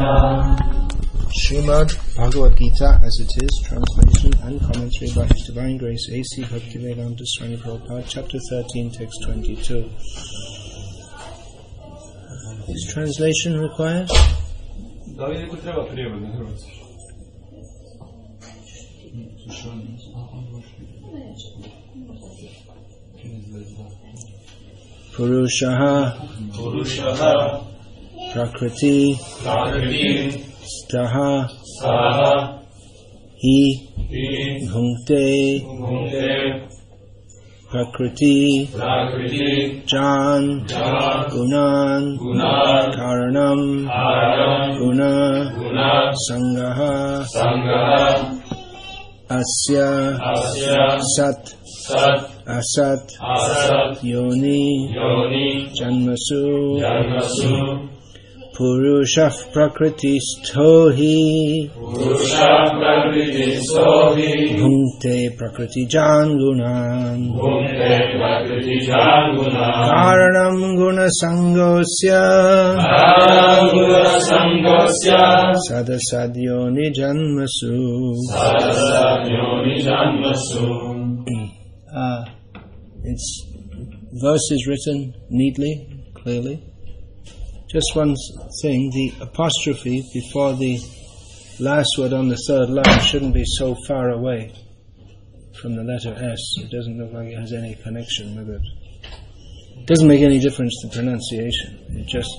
Srimad Bhagavad Gita as it is, translation and commentary by His Divine Grace A.C. Bhaktivedanta Swami Prabhupada, Chapter 13, Text 22. Is translation required? Purushaha Prakriti Staha Hi Bhungte Prakriti Jan Gunan Karanam Guna Sangaha Asya Sat Asat Yoni Janmasu Purushah Prakriti Stohi Bhungte Prakriti Jan Gunan Karanam Guna Sangosya Sadasad Yoni Janmasu. Its verse is written neatly, clearly. Just one thing, the apostrophe before the last word on the third line shouldn't be so far away from the letter S. It doesn't look like it has any connection with it. It doesn't make any difference to pronunciation. It just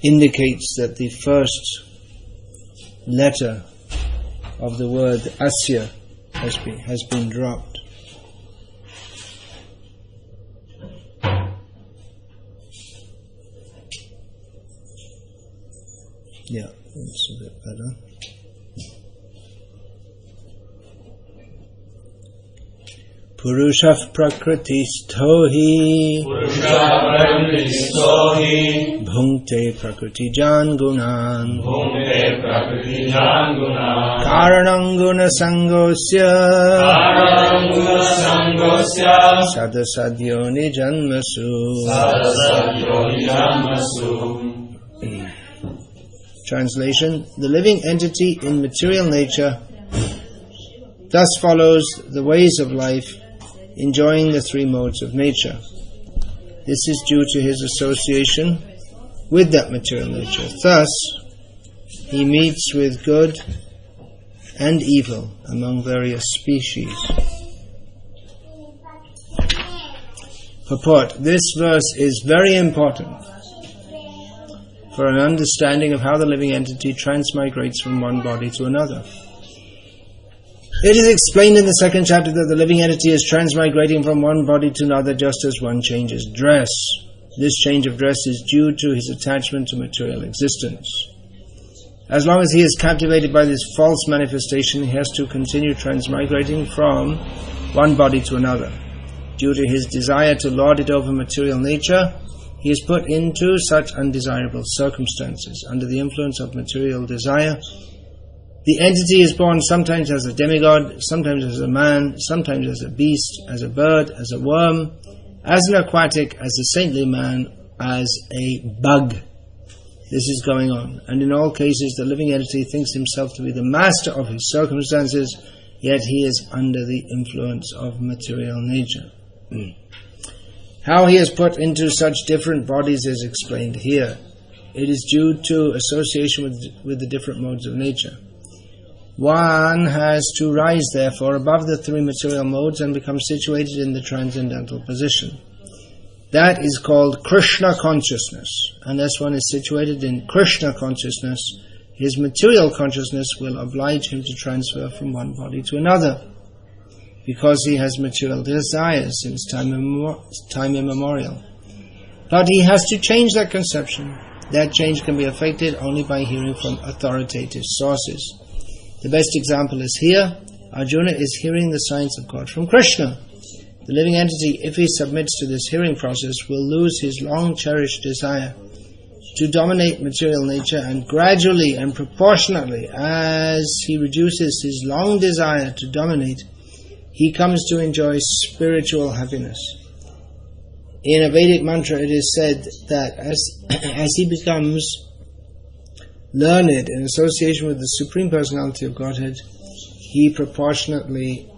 indicates that the first letter of the word Asya has been dropped. Yeah, that's a bit better. Purushah Prakriti Stohi Bhungte Prakriti Jan Gunan Karanam Guna Sangosya Sadasadyoni Janmasu. Translation: the living entity in material nature thus follows the ways of life, enjoying the three modes of nature. This is due to his association with that material nature. Thus, he meets with good and evil among various species. Purport: this verse is very important for an understanding of how the living entity transmigrates from one body to another. It is explained in the second chapter that the living entity is transmigrating from one body to another just as one changes dress. This change of dress is due to his attachment to material existence. As long as he is captivated by this false manifestation, he has to continue transmigrating from one body to another. Due to his desire to lord it over material nature, he is put into such undesirable circumstances. Under the influence of material desire, the entity is born sometimes as a demigod, sometimes as a man, sometimes as a beast, as a bird, as a worm, as an aquatic, as a saintly man, as a bug. This is going on. And in all cases, the living entity thinks himself to be the master of his circumstances, yet he is under the influence of material nature. How he is put into such different bodies is explained here. It is due to association with the different modes of nature. One has to rise, therefore, above the three material modes and become situated in the transcendental position. That is called Krishna consciousness. Unless one is situated in Krishna consciousness, his material consciousness will oblige him to transfer from one body to another, because he has material desires since time immemorial. But he has to change that conception. That change can be effected only by hearing from authoritative sources. The best example is here. Arjuna is hearing the science of God from Krishna. The living entity, if he submits to this hearing process, will lose his long-cherished desire to dominate material nature, and gradually and proportionately, as he reduces his long desire to dominate, he comes to enjoy spiritual happiness. In a Vedic mantra it is said that as he becomes learned in association with the Supreme Personality of Godhead, he proportionately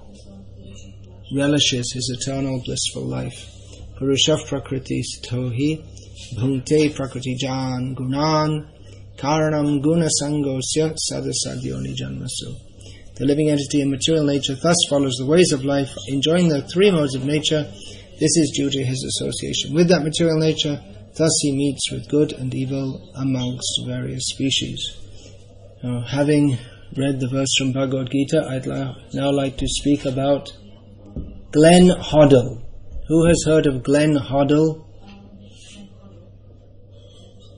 relishes his eternal blissful life. Purushav prakriti stohi bhunte prakriti jan gunan karanam guna sangosya sadasadyoni janmasu. The living entity in material nature thus follows the ways of life, enjoying the three modes of nature. This is due to his association with that material nature. Thus he meets with good and evil amongst various species. Now, having read the verse from Bhagavad Gita, I'd now like to speak about Glenn Hoddle. Who has heard of Glenn Hoddle?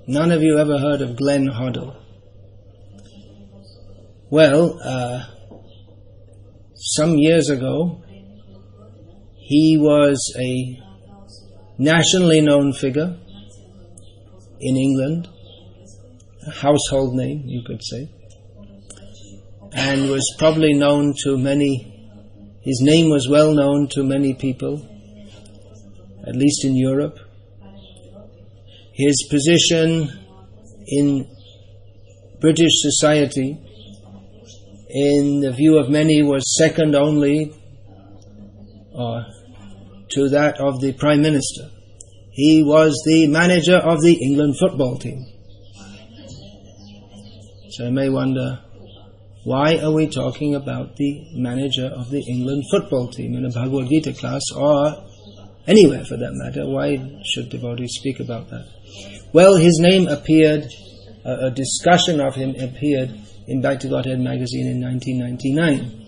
None of you ever heard of Glenn Hoddle. Well, some years ago, he was a nationally known figure in England, a household name, you could say, and was probably known to many. His name was well known to many people, at least in Europe. His position in British society, in the view of many, was second only to that of the Prime Minister. He was the manager of the England football team. So you may wonder, why are we talking about the manager of the England football team in a Bhagavad Gita class, or anywhere for that matter? Why should devotees speak about that? Well, his name appeared, a discussion of him appeared in Back to Godhead magazine in 1999.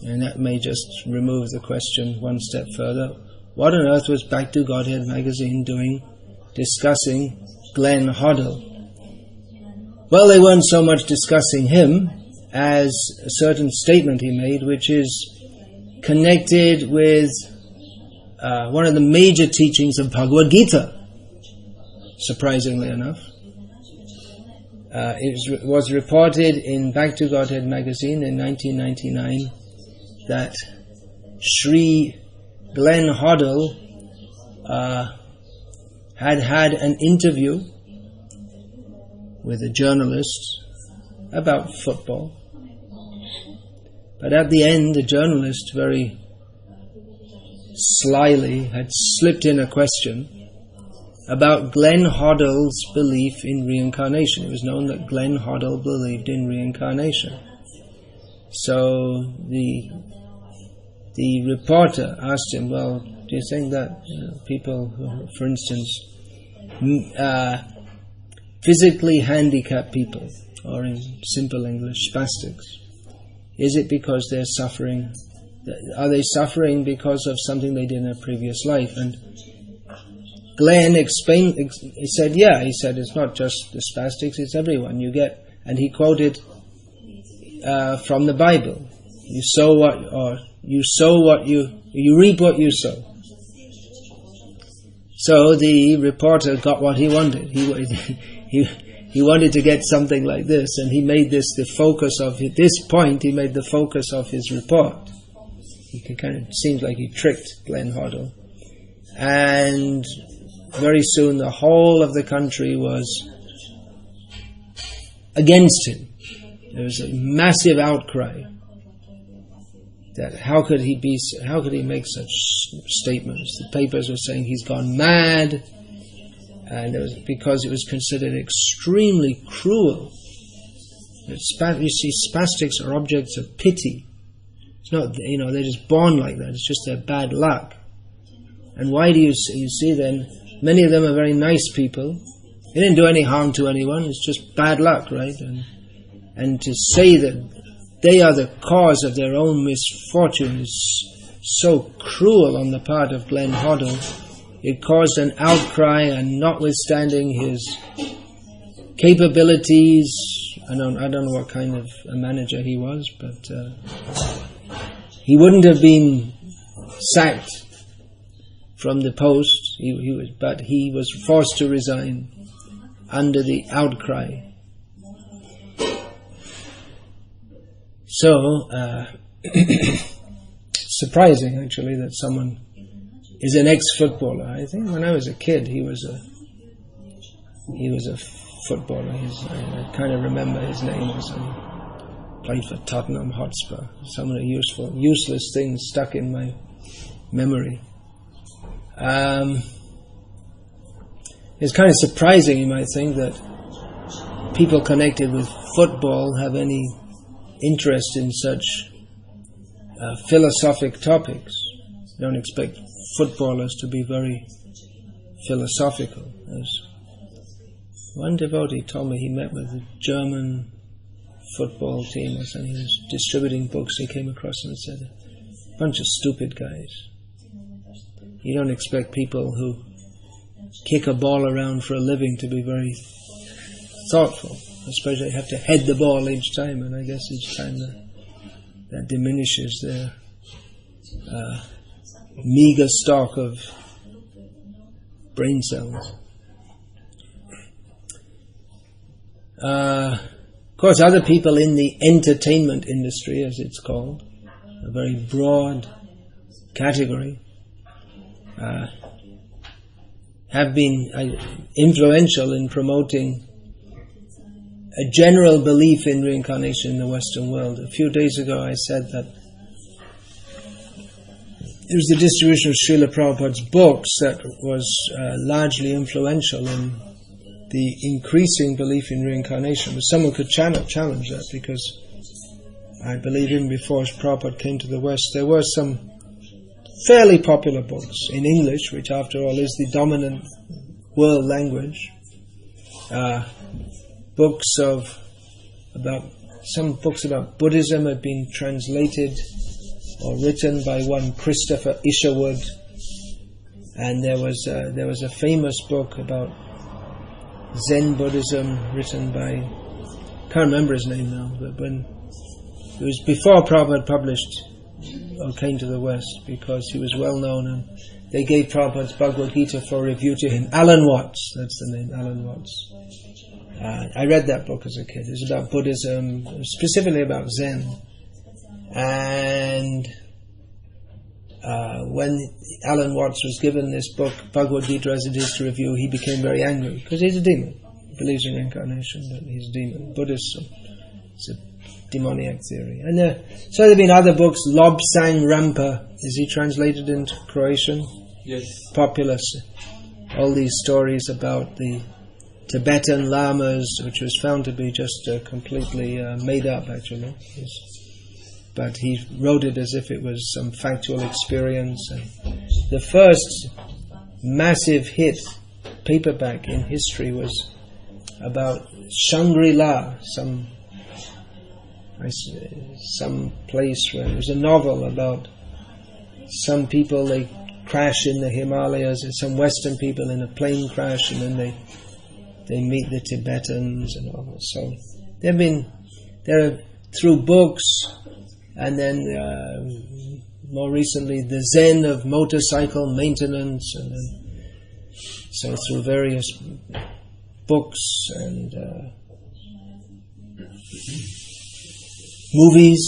And that may just remove the question one step further. What on earth was Back to Godhead magazine doing discussing Glenn Hoddle? Well, they weren't so much discussing him as a certain statement he made, which is connected with one of the major teachings of Bhagavad Gita, surprisingly enough. It was reported in Back to Godhead magazine in 1999 that Sri Glenn Hoddle had an interview with a journalist about football. But at the end, the journalist very slyly had slipped in a question about Glenn Hoddle's belief in reincarnation. It was known that Glenn Hoddle believed in reincarnation. So the reporter asked him, well, do you think that people who, for instance, physically handicapped people, or in simple English, Spastics, is it because they're suffering? Are they suffering because of something they did in a previous life? And Glenn explained, he said, yeah, he said, it's not just the Spastics, it's everyone. You get, and he quoted from the Bible, you reap what you sow. So the reporter got what he wanted. He wanted to get something like this, and he made this the focus of this point. He made the focus of his report. It kind of seems like he tricked Glenn Hoddle, and very soon the whole of the country was against him. There was a massive outcry that how could he make such statements? The papers were saying he's gone mad, and it was because it was considered extremely cruel. You see, Spastics are objects of pity. It's not, they're just born like that. It's just their bad luck. And why do you see then? Many of them are very nice people. They didn't do any harm to anyone. It's just bad luck, right? And to say that they are the cause of their own misfortune is so cruel on the part of Glenn Hoddle. It caused an outcry, and notwithstanding his capabilities, I don't know what kind of a manager he was, but he wouldn't have been sacked from the post. But he was forced to resign under the outcry. So, surprising actually that someone is an ex-footballer. I think when I was a kid, he was a footballer. I kind of remember his name. Played for Tottenham Hotspur. Some of the useless things stuck in my memory. It's kind of surprising, you might think, that people connected with football have any interest in such philosophic topics. You don't expect footballers to be very philosophical. As one devotee told me, he met with a German football team or something. He was distributing books. He came across them and said, "A bunch of stupid guys. You don't expect people who kick a ball around for a living to be very thoughtful. Especially they have to head the ball each time, and I guess each time that diminishes their meager stock of brain cells." Of course, other people in the entertainment industry, as it's called, a very broad category, have been influential in promoting a general belief in reincarnation in the Western world. A few days ago I said that it was the distribution of Srila Prabhupada's books that was largely influential in the increasing belief in reincarnation. But someone could challenge that, because I believe even before Prabhupada came to the West, there were some fairly popular books in English, which after all is the dominant world language. Some books about Buddhism had been translated or written by one Christopher Isherwood, and there was a famous book about Zen Buddhism written by, can't remember his name now, but when it was before Prabhupada published or came to the West, because he was well known, and they gave Prabhupada's Bhagavad Gita for review to him. Alan Watts, that's the name, Alan Watts. I read that book as a kid. It was about Buddhism, specifically about Zen. And when Alan Watts was given this book, Bhagavad Gita as it is to review, he became very angry, because he's a demon. He believes in reincarnation, but he's a demon. Buddhism, it's a demoniac theory. And so there have been other books. Lobsang Rampa, is he translated into Croatian? Yes. Popular. All these stories about the Tibetan lamas, which was found to be just completely made up, actually. But he wrote it as if it was some factual experience. And the first massive hit paperback in history was about Shangri-La, some place where it was a novel about some people, they crash in the Himalayas, and some Western people in a plane crash, and then they meet the Tibetans and all that. So there are through books, and then more recently the Zen of motorcycle maintenance, and then so through various books and movies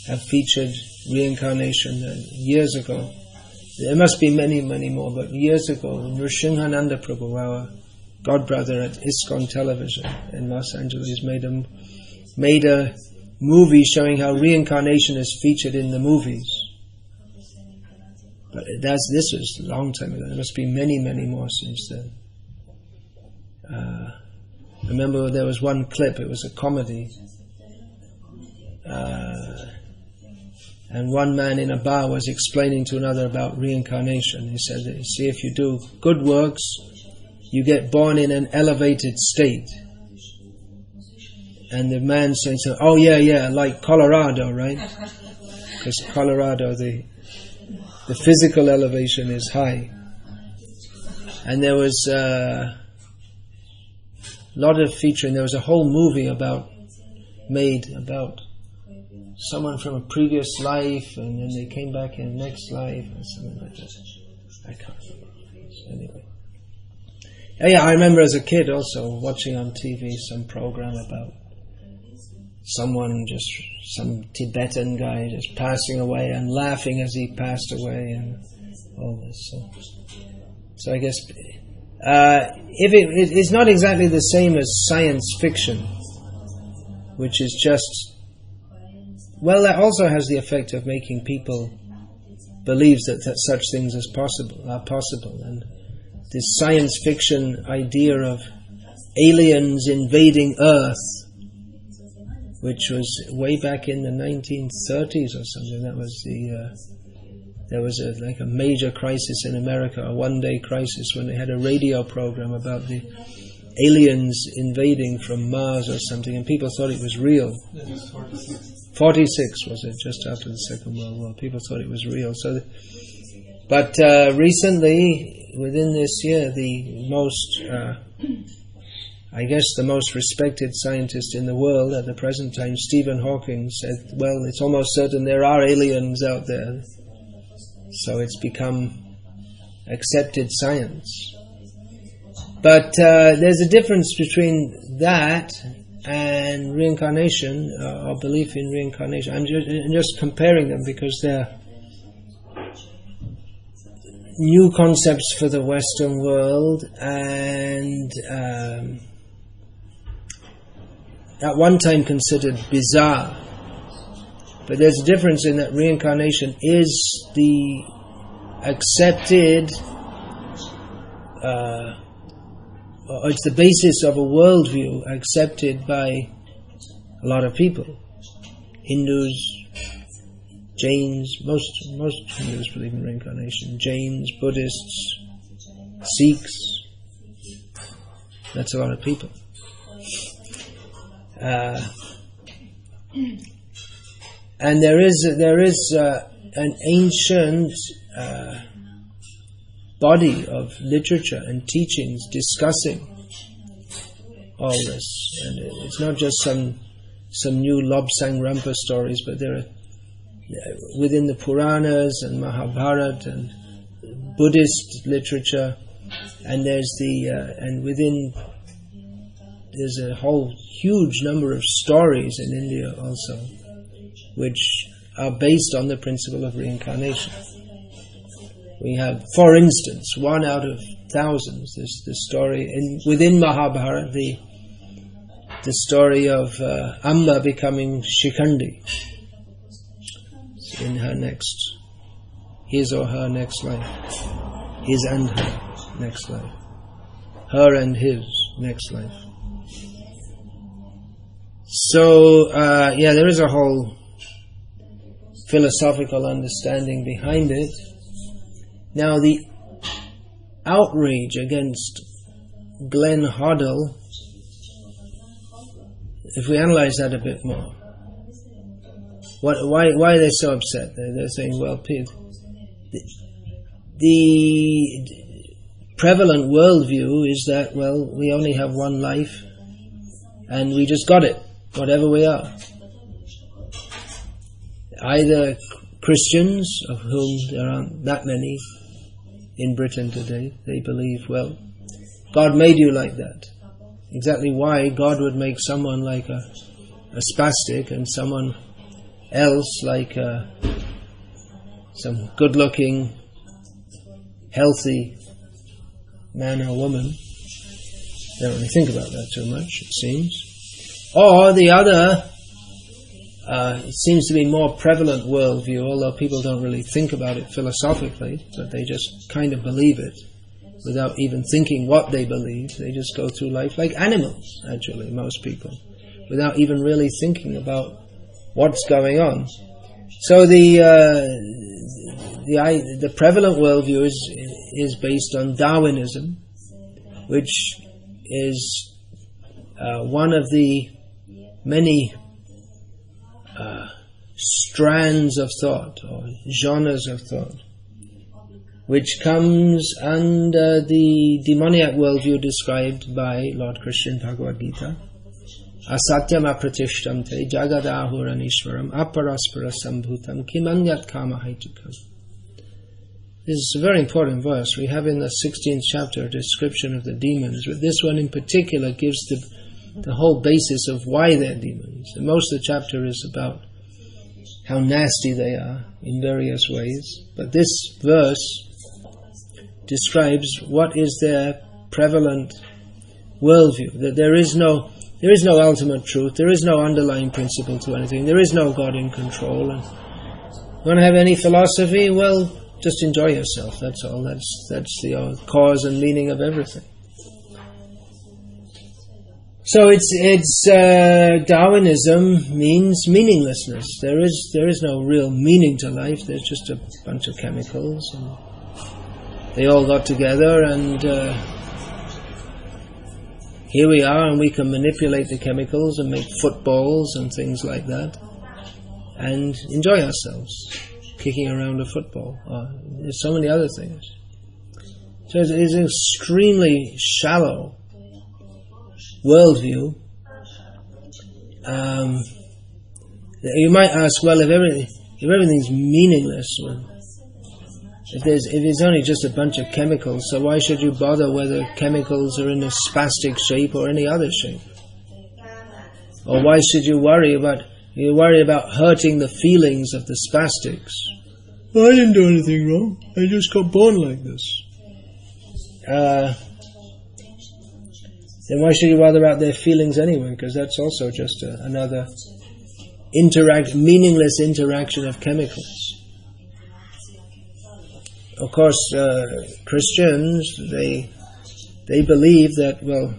have featured reincarnation. Years ago, there must be many, many more, but years ago, Nrsimhananda Prabhu, our godbrother at ISKCON Television in Los Angeles, made a movie showing how reincarnation is featured in the movies. But this was a long time ago. There must be many, many more since then. I remember there was one clip, it was a comedy, and one man in a bar was explaining to another about reincarnation. He said, see, if you do good works, you get born in an elevated state. And the man saying, oh yeah, like Colorado, right? Because Colorado, the physical elevation is high. And there was a lot of featuring. There was a whole movie made about someone from a previous life, and then they came back in the next life, or something like that. I can't remember. Anyway. Yeah, I remember as a kid also watching on TV some program about some Tibetan guy just passing away and laughing as he passed away and all this. So I guess if it's not exactly the same as science fiction, which is just, well, that also has the effect of making people believe that such things are possible, and this science fiction idea of aliens invading Earth, which was way back in the 1930s or something. That was there was a major crisis in America, a one-day crisis, when they had a radio program about the aliens invading from Mars or something, and people thought it was real. It was 46 was it, just after the Second World War. People thought it was real. But recently, within this year, the most, I guess the most respected scientist in the world at the present time, Stephen Hawking, said, well, it's almost certain there are aliens out there. So it's become accepted science. But there's a difference between that and reincarnation, or belief in reincarnation. I'm just comparing them because they're new concepts for the Western world, and at one time considered bizarre. But there's a difference in that reincarnation is the accepted, or it's the basis of a worldview accepted by a lot of people. Hindus, Jains, most Hindus believe in reincarnation. Jains, Buddhists, Sikhs. That's a lot of people. And there is an ancient body of literature and teachings discussing all this, and it's not just some new Lobsang Rampa stories, but there are within the Puranas and Mahabharata and Buddhist literature, and there's a whole huge number of stories in India also, which are based on the principle of reincarnation. We have, for instance, one out of thousands, this story within Mahabharata, the story of Amba becoming Shikhandi in his or her next life, his and her next life, her and his next life. So, there is a whole philosophical understanding behind it. Now, the outrage against Glenn Hoddle, if we analyze that a bit more, why are they so upset? They're saying, well, the prevalent worldview is that, well, we only have one life and we just got it, whatever we are. Either Christians, of whom there aren't that many in Britain today, they believe, well, God made you like that. Exactly why God would make someone like a spastic and someone else like some good-looking, healthy man or woman. They don't really think about that too much, it seems. Or the other, it seems to be more prevalent worldview, although people don't really think about it philosophically, but they just kind of believe it without even thinking what they believe. They just go through life like animals, actually, most people, without even really thinking about what's going on. So the prevalent worldview is based on Darwinism, which is one of the many strands of thought or genres of thought, which comes under the demoniac worldview described by Lord Krishna in Bhagavad Gita. Asatyam apratishtamte jagadahuranishwaram aparaspara sambhutam kimanyat kama haitukam. This is a very important verse. We have in the 16th chapter a description of the demons, but this one in particular gives the whole basis of why they're demons. And most of the chapter is about how nasty they are in various ways. But this verse describes what is their prevalent worldview, that there is no ultimate truth, there is no underlying principle to anything, there is no God in control. And you want to have any philosophy? Well, just enjoy yourself, that's all. That's the cause and meaning of everything. So it's Darwinism means meaninglessness. There is no real meaning to life. There's just a bunch of chemicals, and they all got together, and here we are, and we can manipulate the chemicals and make footballs and things like that, and enjoy ourselves, kicking around a football. There's so many other things. So it's an extremely shallow worldview. You might ask, well, if everything's meaningless, if it's only just a bunch of chemicals, so why should you bother whether chemicals are in a spastic shape or any other shape? Or why should you worry about hurting the feelings of the spastics? Well, I didn't do anything wrong. I just got born like this. Then why should you bother about their feelings anyway? Because that's also just another meaningless interaction of chemicals. Of course, Christians, they believe that, well,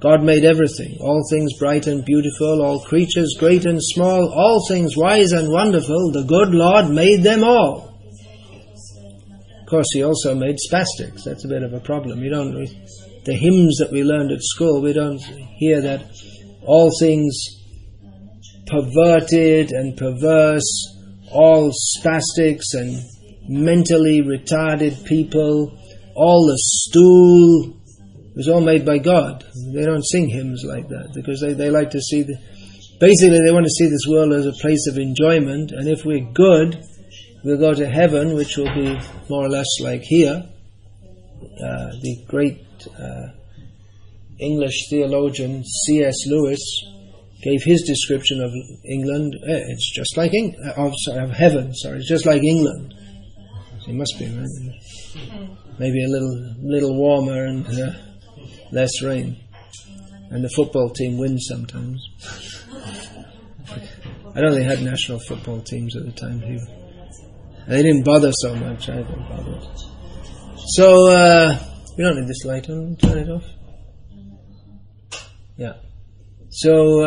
God made everything, all things bright and beautiful, all creatures great and small, all things wise and wonderful, the good Lord made them all. Of course, He also made spastics. That's a bit of a problem. The hymns that we learned at school, we don't hear that all things perverted and perverse, all spastics and mentally retarded people, all the stool, it was all made by God. They don't sing hymns like that because they like to see basically they want to see this world as a place of enjoyment, and if we're good, we'll go to heaven, which will be more or less like here. The great English theologian C.S. Lewis gave his description of England. It's just like of heaven. It's just like England. It must be, right? Maybe a little warmer and less rain, and the football team wins sometimes. I know they had national football teams at the time too. They didn't bother so much. I didn't bother. So we don't need this light on. Turn it off. Yeah. So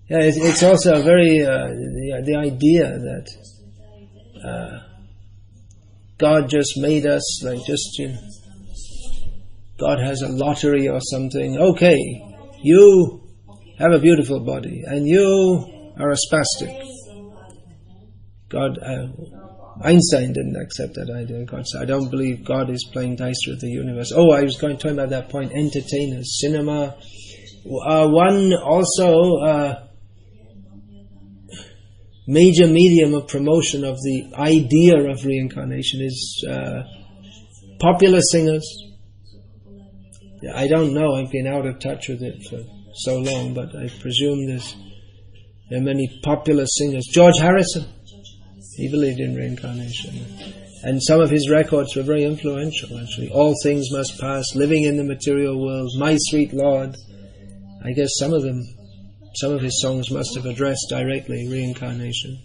it's also very the idea that God just made us like God has a lottery or something. Okay, you have a beautiful body, and you are a spastic. God. Einstein didn't accept that idea. God said, I don't believe God is playing dice with the universe. Oh, I was going to talk about that point. Entertainers, cinema. One also major medium of promotion of the idea of reincarnation is popular singers. I don't know. I've been out of touch with it for so long, but I presume there are many popular singers. George Harrison. He believed in reincarnation. And some of his records were very influential, actually. All things must pass, living in the material world, my sweet Lord. I guess some of his songs must have addressed directly reincarnation.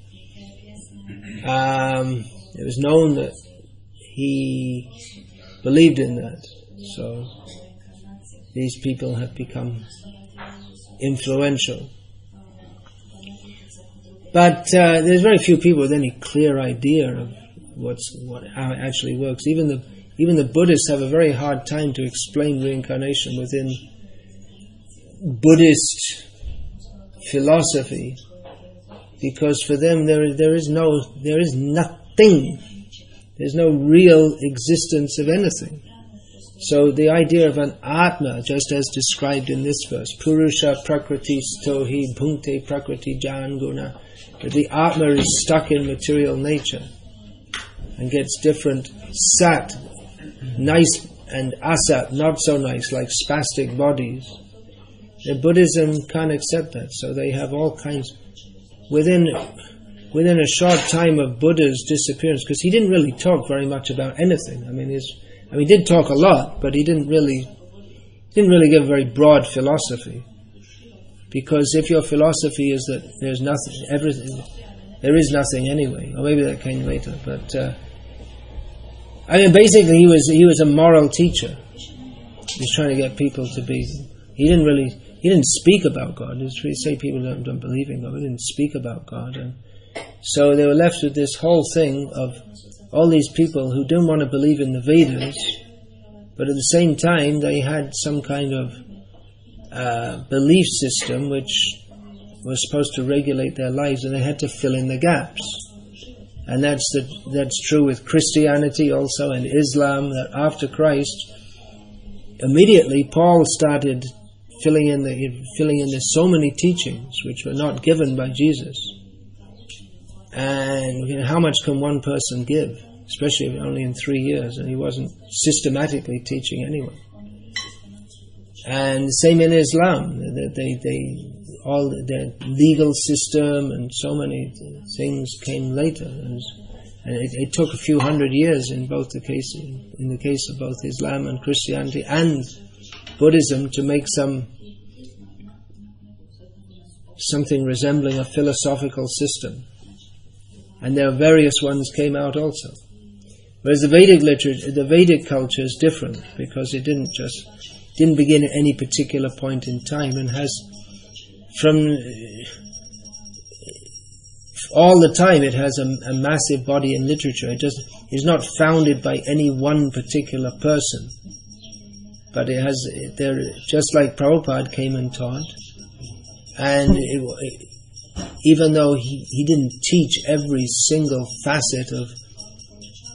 It was known that he believed in that. So these people have become influential. But there's very few people with any clear idea of how it actually works. Even the Buddhists have a very hard time to explain reincarnation within Buddhist philosophy, because for them there is nothing. There's no real existence of anything. So the idea of an Atma, just as described in this verse, Purusha Prakriti Stohi Bhunkte Prakriti Jan Guna, that the Atma is stuck in material nature and gets different sat, nice, and asat, not so nice, like spastic bodies. The Buddhism can't accept that, so they have all kinds. Within a short time of Buddha's disappearance, because he didn't really talk very much about anything. I mean, I mean, he did talk a lot, but he didn't really give a very broad philosophy. Because if your philosophy is that there's nothing, everything, there is nothing anyway, or maybe that came later. But I mean, basically, he was a moral teacher. He was trying to get people to be. He didn't speak about God. He say people don't believe in God. He didn't speak about God, and so they were left with this whole thing of all these people who didn't want to believe in the Vedas, but at the same time they had some kind of belief system which was supposed to regulate their lives, and they had to fill in the gaps. And that's true with Christianity also, and Islam. That after Christ, immediately Paul started filling in there's so many teachings which were not given by Jesus. And how much can one person give, especially only in 3 years, and he wasn't systematically teaching anyone. And the same in Islam, all the legal system and so many things came later, and it took a few hundred years in the case of both Islam and Christianity and Buddhism to make something resembling a philosophical system. And there are various ones came out also. Whereas the Vedic literature, the Vedic culture is different, because it didn't begin at any particular point in time, and has from all the time it has a massive body in literature. It's not founded by any one particular person, but just like Prabhupada came and taught, and even though he didn't teach every single facet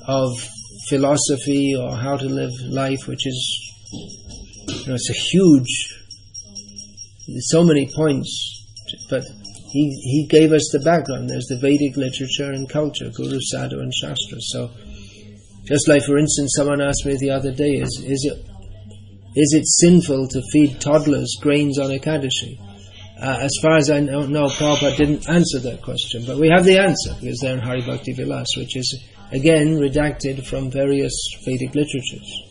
of philosophy or how to live life, which is, it's a huge, there's so many points, but he gave us the background. There's the Vedic literature and culture, Guru, Sadhu and Shastra. So just like, for instance, someone asked me the other day, is it sinful to feed toddlers grains on Ekadashi? As far as I know, Prabhupada didn't answer that question, but we have the answer, because they're in Hari Bhakti Vilas, which is again redacted from various Vedic literatures.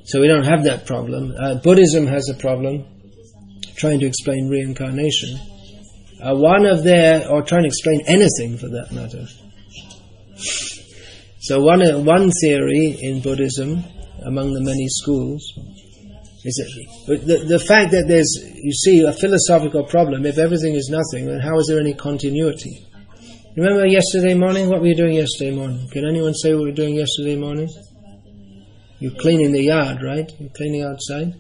So we don't have that problem. Buddhism has a problem trying to explain reincarnation. Or trying to explain anything for that matter. So one theory in Buddhism, among the many schools, is that the fact that there's, you see, a philosophical problem. If everything is nothing, then how is there any continuity? Remember yesterday morning? What were you doing yesterday morning? Can anyone say what we were doing yesterday morning? You're cleaning the yard, right? You're cleaning outside?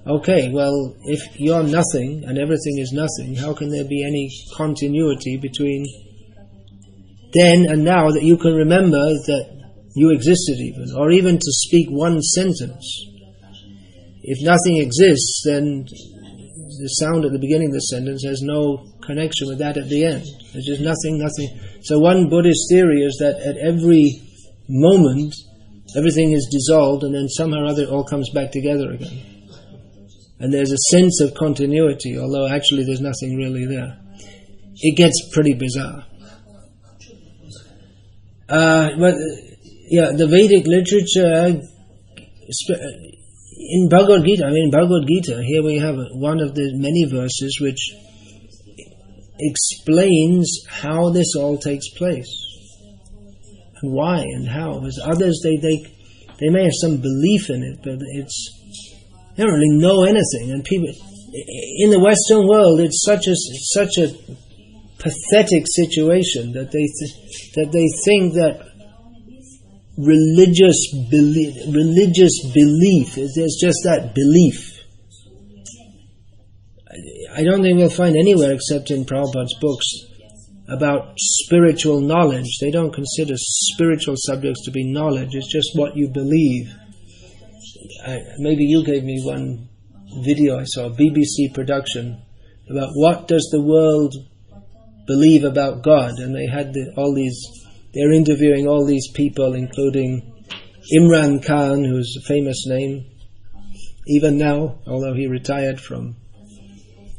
Okay, well, if you're nothing and everything is nothing, how can there be any continuity between then and now, that you can remember that you existed even, or even to speak one sentence? If nothing exists, then the sound at the beginning of the sentence has no connection with that at the end. There's just nothing. So one Buddhist theory is that at every moment, everything is dissolved, and then somehow or other it all comes back together again. And there's a sense of continuity, although actually there's nothing really there. It gets pretty bizarre. The Vedic literature, in Bhagavad Gita, here we have one of the many verses which explains how this all takes place, and why and how. As others, they may have some belief in it, but they don't really know anything. And people in the Western world, it's such a pathetic situation that they think that religious belief, there's just that belief. I don't think we'll find anywhere except in Prabhupada's books about spiritual knowledge. They don't consider spiritual subjects to be knowledge. It's just what you believe. Maybe you gave me one video I saw, a BBC production, about what does the world believe about God, and they had they're interviewing all these people, including Imran Khan, who's a famous name even now, although he retired from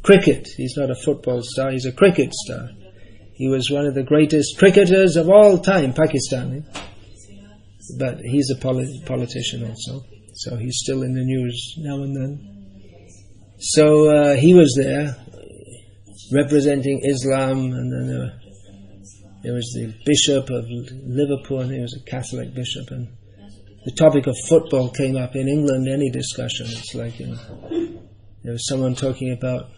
cricket. He's not a football star, he's a cricket star. He was one of the greatest cricketers of all time, Pakistani. but he's a politician also, so he's still in the news now and then. So he was there, representing Islam, and then there was the Bishop of Liverpool, and he was a Catholic bishop, and the topic of football came up. In England, any discussion, it's like, there was someone talking about,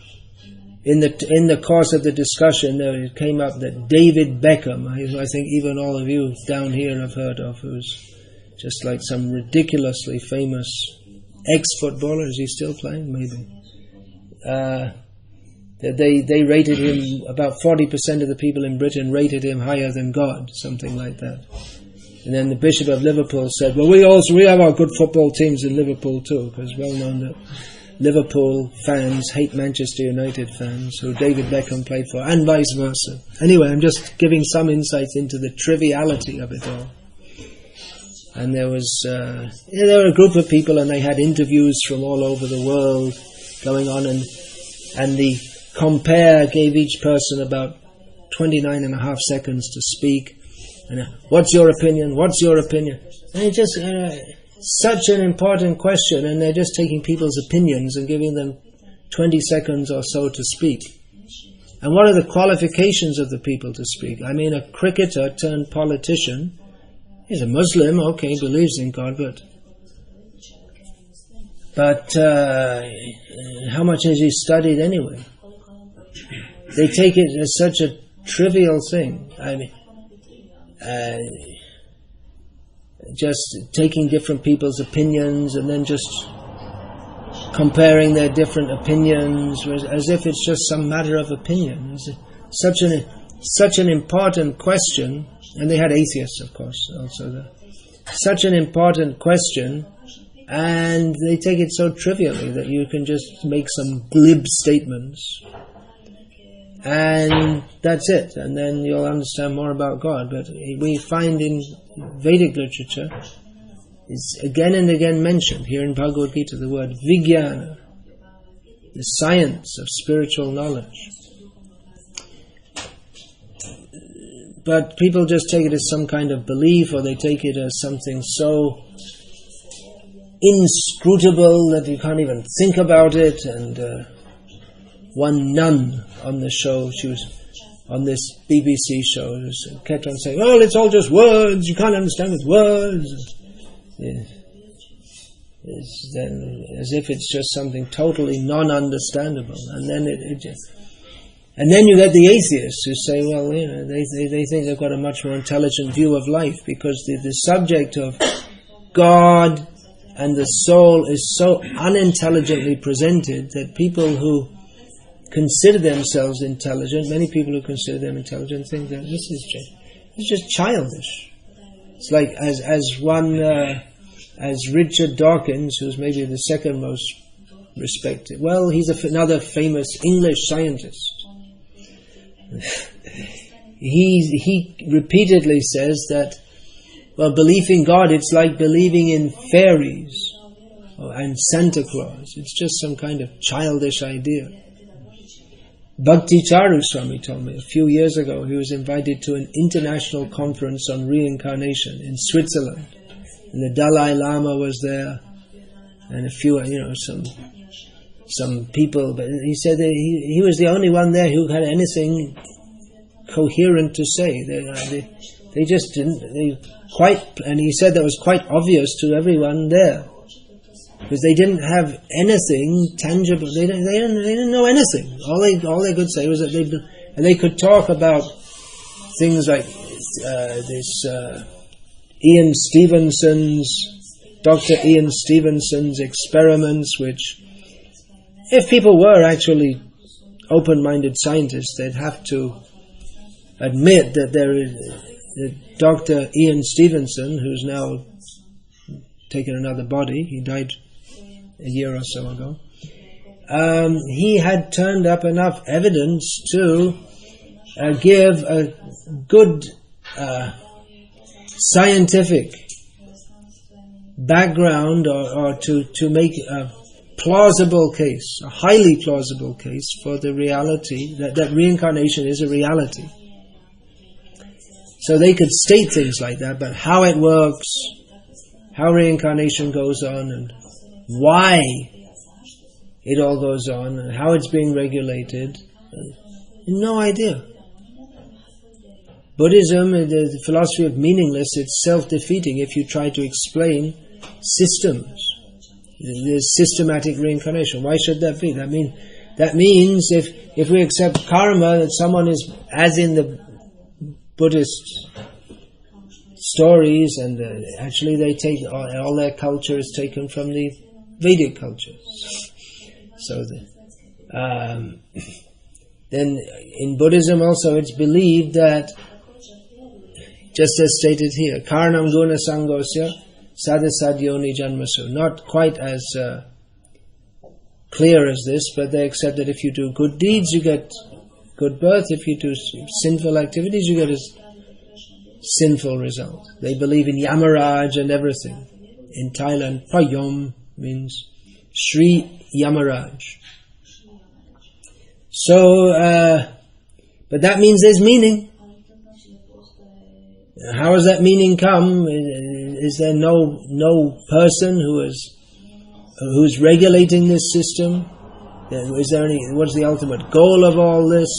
in the course of the discussion, it came up that David Beckham, I think even all of you down here have heard of, who's just like some ridiculously famous ex-footballer. Is he still playing? Maybe. They rated him, about 40% of the people in Britain rated him higher than God, something like that. And then the Bishop of Liverpool said, well, we have our good football teams in Liverpool too, because well known that Liverpool fans hate Manchester United fans, who David Beckham played for, and vice versa. Anyway, I'm just giving some insights into the triviality of it all. And there were a group of people, and they had interviews from all over the world going on, and the compare gave each person about 29.5 seconds to speak. And what's your opinion? What's your opinion? And it's just such an important question, and they're just taking people's opinions and giving them 20 seconds or so to speak. And what are the qualifications of the people to speak? I mean, a cricketer turned politician, he's a Muslim, okay, believes in God, but how much has he studied anyway? They take it as such a trivial thing. I mean, just taking different people's opinions and then just comparing their different opinions as if it's just some matter of opinion. It's such an important question, and they had atheists, of course, also there. Such an important question, and they take it so trivially that you can just make some glib statements, and that's it, and then you'll understand more about God. But we find in Vedic literature, it's again and again mentioned here in Bhagavad Gita, the word Vijnana, the science of spiritual knowledge. But people just take it as some kind of belief, or they take it as something so inscrutable that you can't even think about it. And one nun on the show, she was on this BBC show, kept on saying, "Oh, it's all just words. You can't understand with words." It's then as if it's just something totally non-understandable, and then and then you get the atheists who say, well, they think they've got a much more intelligent view of life, because the subject of God and the soul is so unintelligently presented that people who consider themselves intelligent, many people who consider them intelligent, think that this is just childish. It's like as Richard Dawkins, who's maybe the second most respected. Well, he's another famous English scientist. He repeatedly says that, well, belief in God, it's like believing in fairies and Santa Claus. It's just some kind of childish idea. Bhakti Charu Swami told me a few years ago, he was invited to an international conference on reincarnation in Switzerland, and the Dalai Lama was there, and a few, some people, but he said that he was the only one there who had anything coherent to say. They just didn't, and he said that was quite obvious to everyone there, because they didn't have anything tangible. They didn't know anything. All they could say was that they could talk about things like Dr. Ian Stevenson's experiments, which, if people were actually open-minded scientists, they'd have to admit that Dr. Ian Stevenson, who's now taken another body, he died a year or so ago, he had turned up enough evidence to give a good scientific background, or to make a plausible case, a highly plausible case for the reality that reincarnation is a reality. So they could state things like that, but how it works, how reincarnation goes on and why it all goes on and how it's being regulated. No idea. Buddhism, the philosophy of meaningless, it's self-defeating if you try to explain systems. There's systematic reincarnation. Why should that be? That means if we accept karma, that someone is, as in the Buddhist stories, and actually they take all their culture is taken from the Vedic culture. So then in Buddhism also it's believed that, just as stated here, karnam guna sangosya sadasadyoni janmasu. Not quite as clear as this, but they accept that if you do good deeds, you get good birth. If you do sinful activities, you get a sinful result. They believe in Yamaraj and everything. In Thailand, Payom means Sri Yamaraj. So, but that means there's meaning. How has that meaning come? Is there no person who's regulating this system? Is there any? What's the ultimate goal of all this?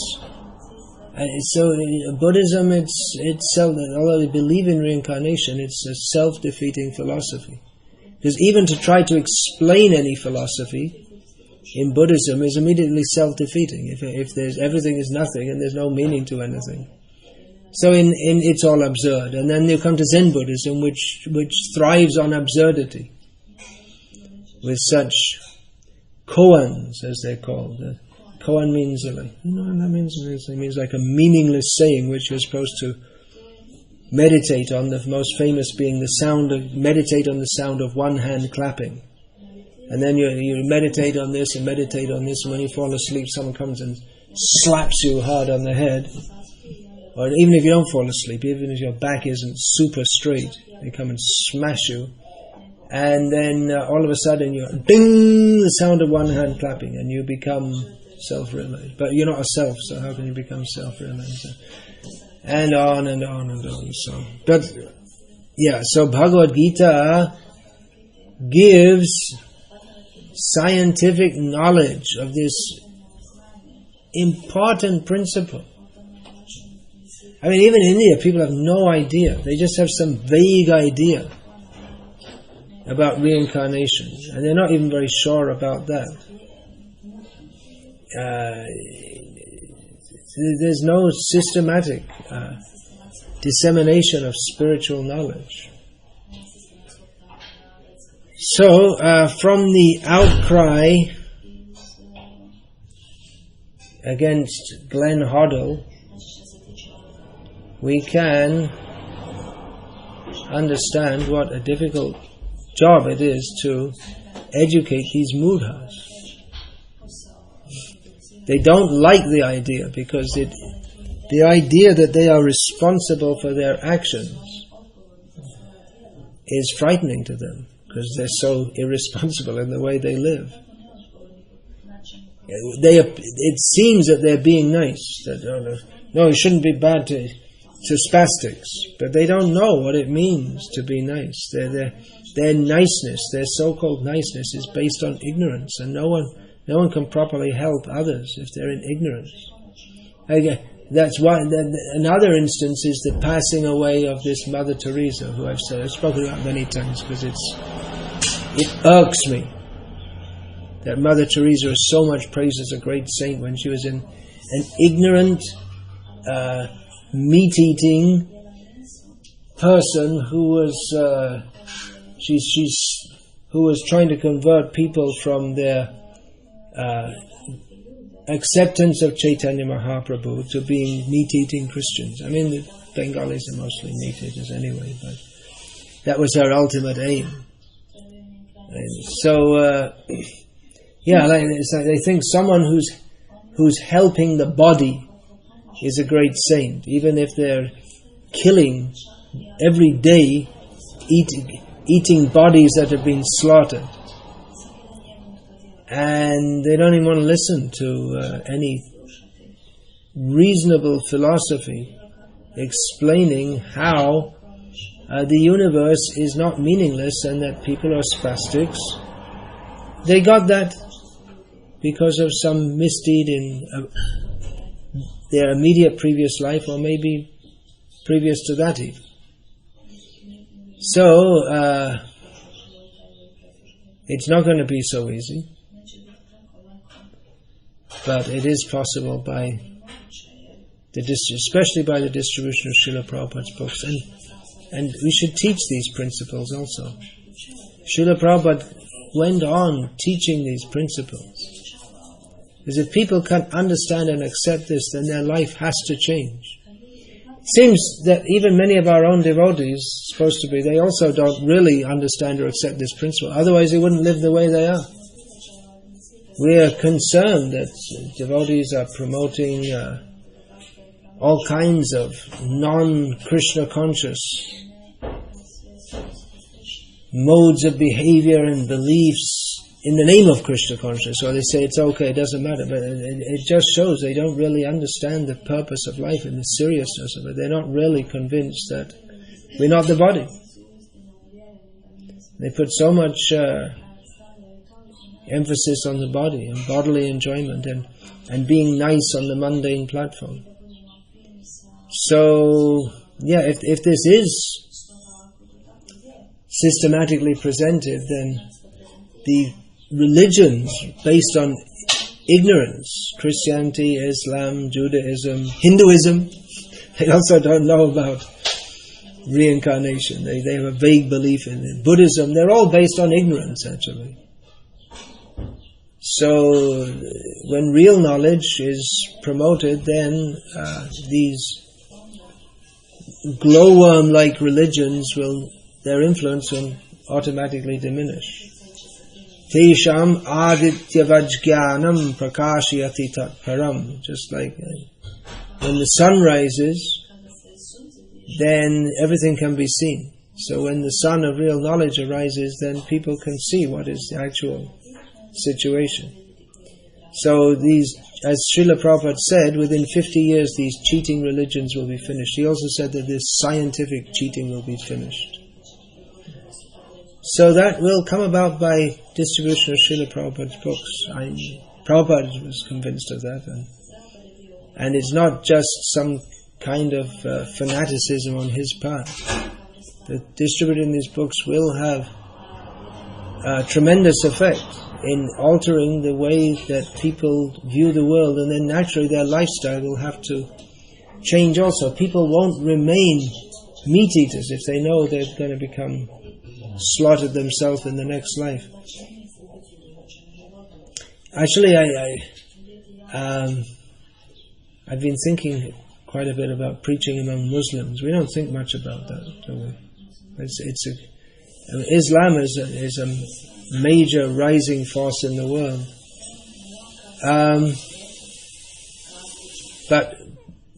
So Buddhism, it's although they believe in reincarnation, it's a self-defeating philosophy. Because even to try to explain any philosophy in Buddhism is immediately self-defeating. If there's everything is nothing and there's no meaning to anything. So in it's all absurd. And then you come to Zen Buddhism, which thrives on absurdity, with such koans, as they're called. Koan means it means like a meaningless saying, which you're supposed to meditate on. The most famous being meditate on the sound of one hand clapping. And then you meditate on this and meditate on this, and when you fall asleep, someone comes and slaps you hard on the head. Or even if you don't fall asleep, even if your back isn't super straight, they come and smash you. And then all of a sudden you ding, the sound of one hand clapping, and you become self-realized. But you're not a self, so how can you become self-realized? And on and on and on. So Bhagavad Gita gives scientific knowledge of this important principle. I mean, even in India, people have no idea. They just have some vague idea about reincarnation, and they're not even very sure about that. There's no systematic dissemination of spiritual knowledge. So, from the outcry against Glenn Hoddle, we can understand what a difficult job it is to educate these mudhas. They don't like the idea because the idea that they are responsible for their actions is frightening to them because they're so irresponsible in the way they live. It seems that they're being nice. That, no, it shouldn't be bad to Spastics, but they don't know what it means to be nice. Their niceness, their so-called niceness, is based on ignorance, and no one can properly help others if they're in ignorance. Again, that's why. Another instance is the passing away of this Mother Teresa, who I've spoken about many times because it irks me that Mother Teresa is so much praised as a great saint when she was an ignorant, meat-eating person who was who was trying to convert people from their acceptance of Chaitanya Mahaprabhu to being meat-eating Christians. I mean, the Bengalis are mostly meat-eaters anyway, but that was her ultimate aim. And so, it's like they think someone who's helping the body is a great saint, even if they're killing every day, eating bodies that have been slaughtered. And they don't even want to listen to any reasonable philosophy explaining how the universe is not meaningless and that people are spastics. They got that because of some misdeed in their immediate previous life, or maybe previous to that even. So, it's not going to be so easy, but it is possible by especially by the distribution of Srila Prabhupada's books, and we should teach these principles also. Srila Prabhupada went on teaching these principles, because if people can't understand and accept this, then their life has to change. It seems that even many of our own devotees, supposed to be, they also don't really understand or accept this principle, otherwise they wouldn't live the way they are. We are concerned that devotees are promoting all kinds of non-Krishna conscious modes of behavior and beliefs in the name of Krishna consciousness. So they say it's okay, it doesn't matter, but it just shows they don't really understand the purpose of life and the seriousness of it. They're not really convinced that we're not the body. They put so much emphasis on the body and bodily enjoyment and being nice on the mundane platform. So, yeah, if this is systematically presented, then the religions based on ignorance, Christianity, Islam, Judaism, Hinduism, they also don't know about reincarnation. They have a vague belief in it. Buddhism, they're all based on ignorance actually. So when real knowledge is promoted, then these glowworm-like religions their influence will automatically diminish. Tesham adityavajjnanam prakashayati tat param. Just like when the sun rises, then everything can be seen. So when the sun of real knowledge arises, then people can see what is the actual situation. So these, as Srila Prabhupada said, within 50 years these cheating religions will be finished. He also said that this scientific cheating will be finished. So that will come about by distribution of Srila Prabhupada's books. Prabhupada was convinced of that, and it's not just some kind of fanaticism on his part. That distributing these books will have a tremendous effect in altering the way that people view the world, and then naturally their lifestyle will have to change also. People won't remain meat eaters if they know they're going to become slaughtered themselves in the next life. Actually, I've been thinking quite a bit about preaching among Muslims. We don't think much about that, do we? Islam is a major rising force in the world. But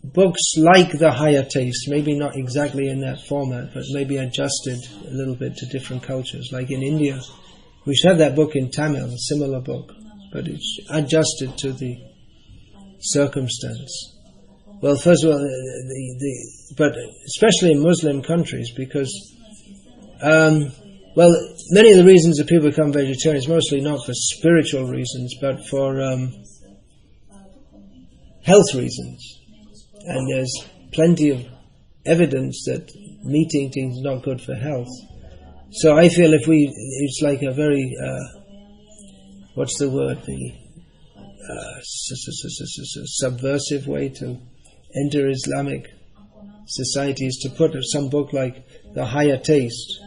books like The Higher Taste, maybe not exactly in that format, but maybe adjusted a little bit to different cultures. Like in India, we should have that book in Tamil, a similar book, but it's adjusted to the circumstance. Well, first of all, but especially in Muslim countries, because many of the reasons that people become vegetarians, mostly not for spiritual reasons, but for health reasons. And there's plenty of evidence that meat eating is not good for health. So I feel it's like a very, what's the word, subversive way to enter Islamic societies, to put some book like The Higher Taste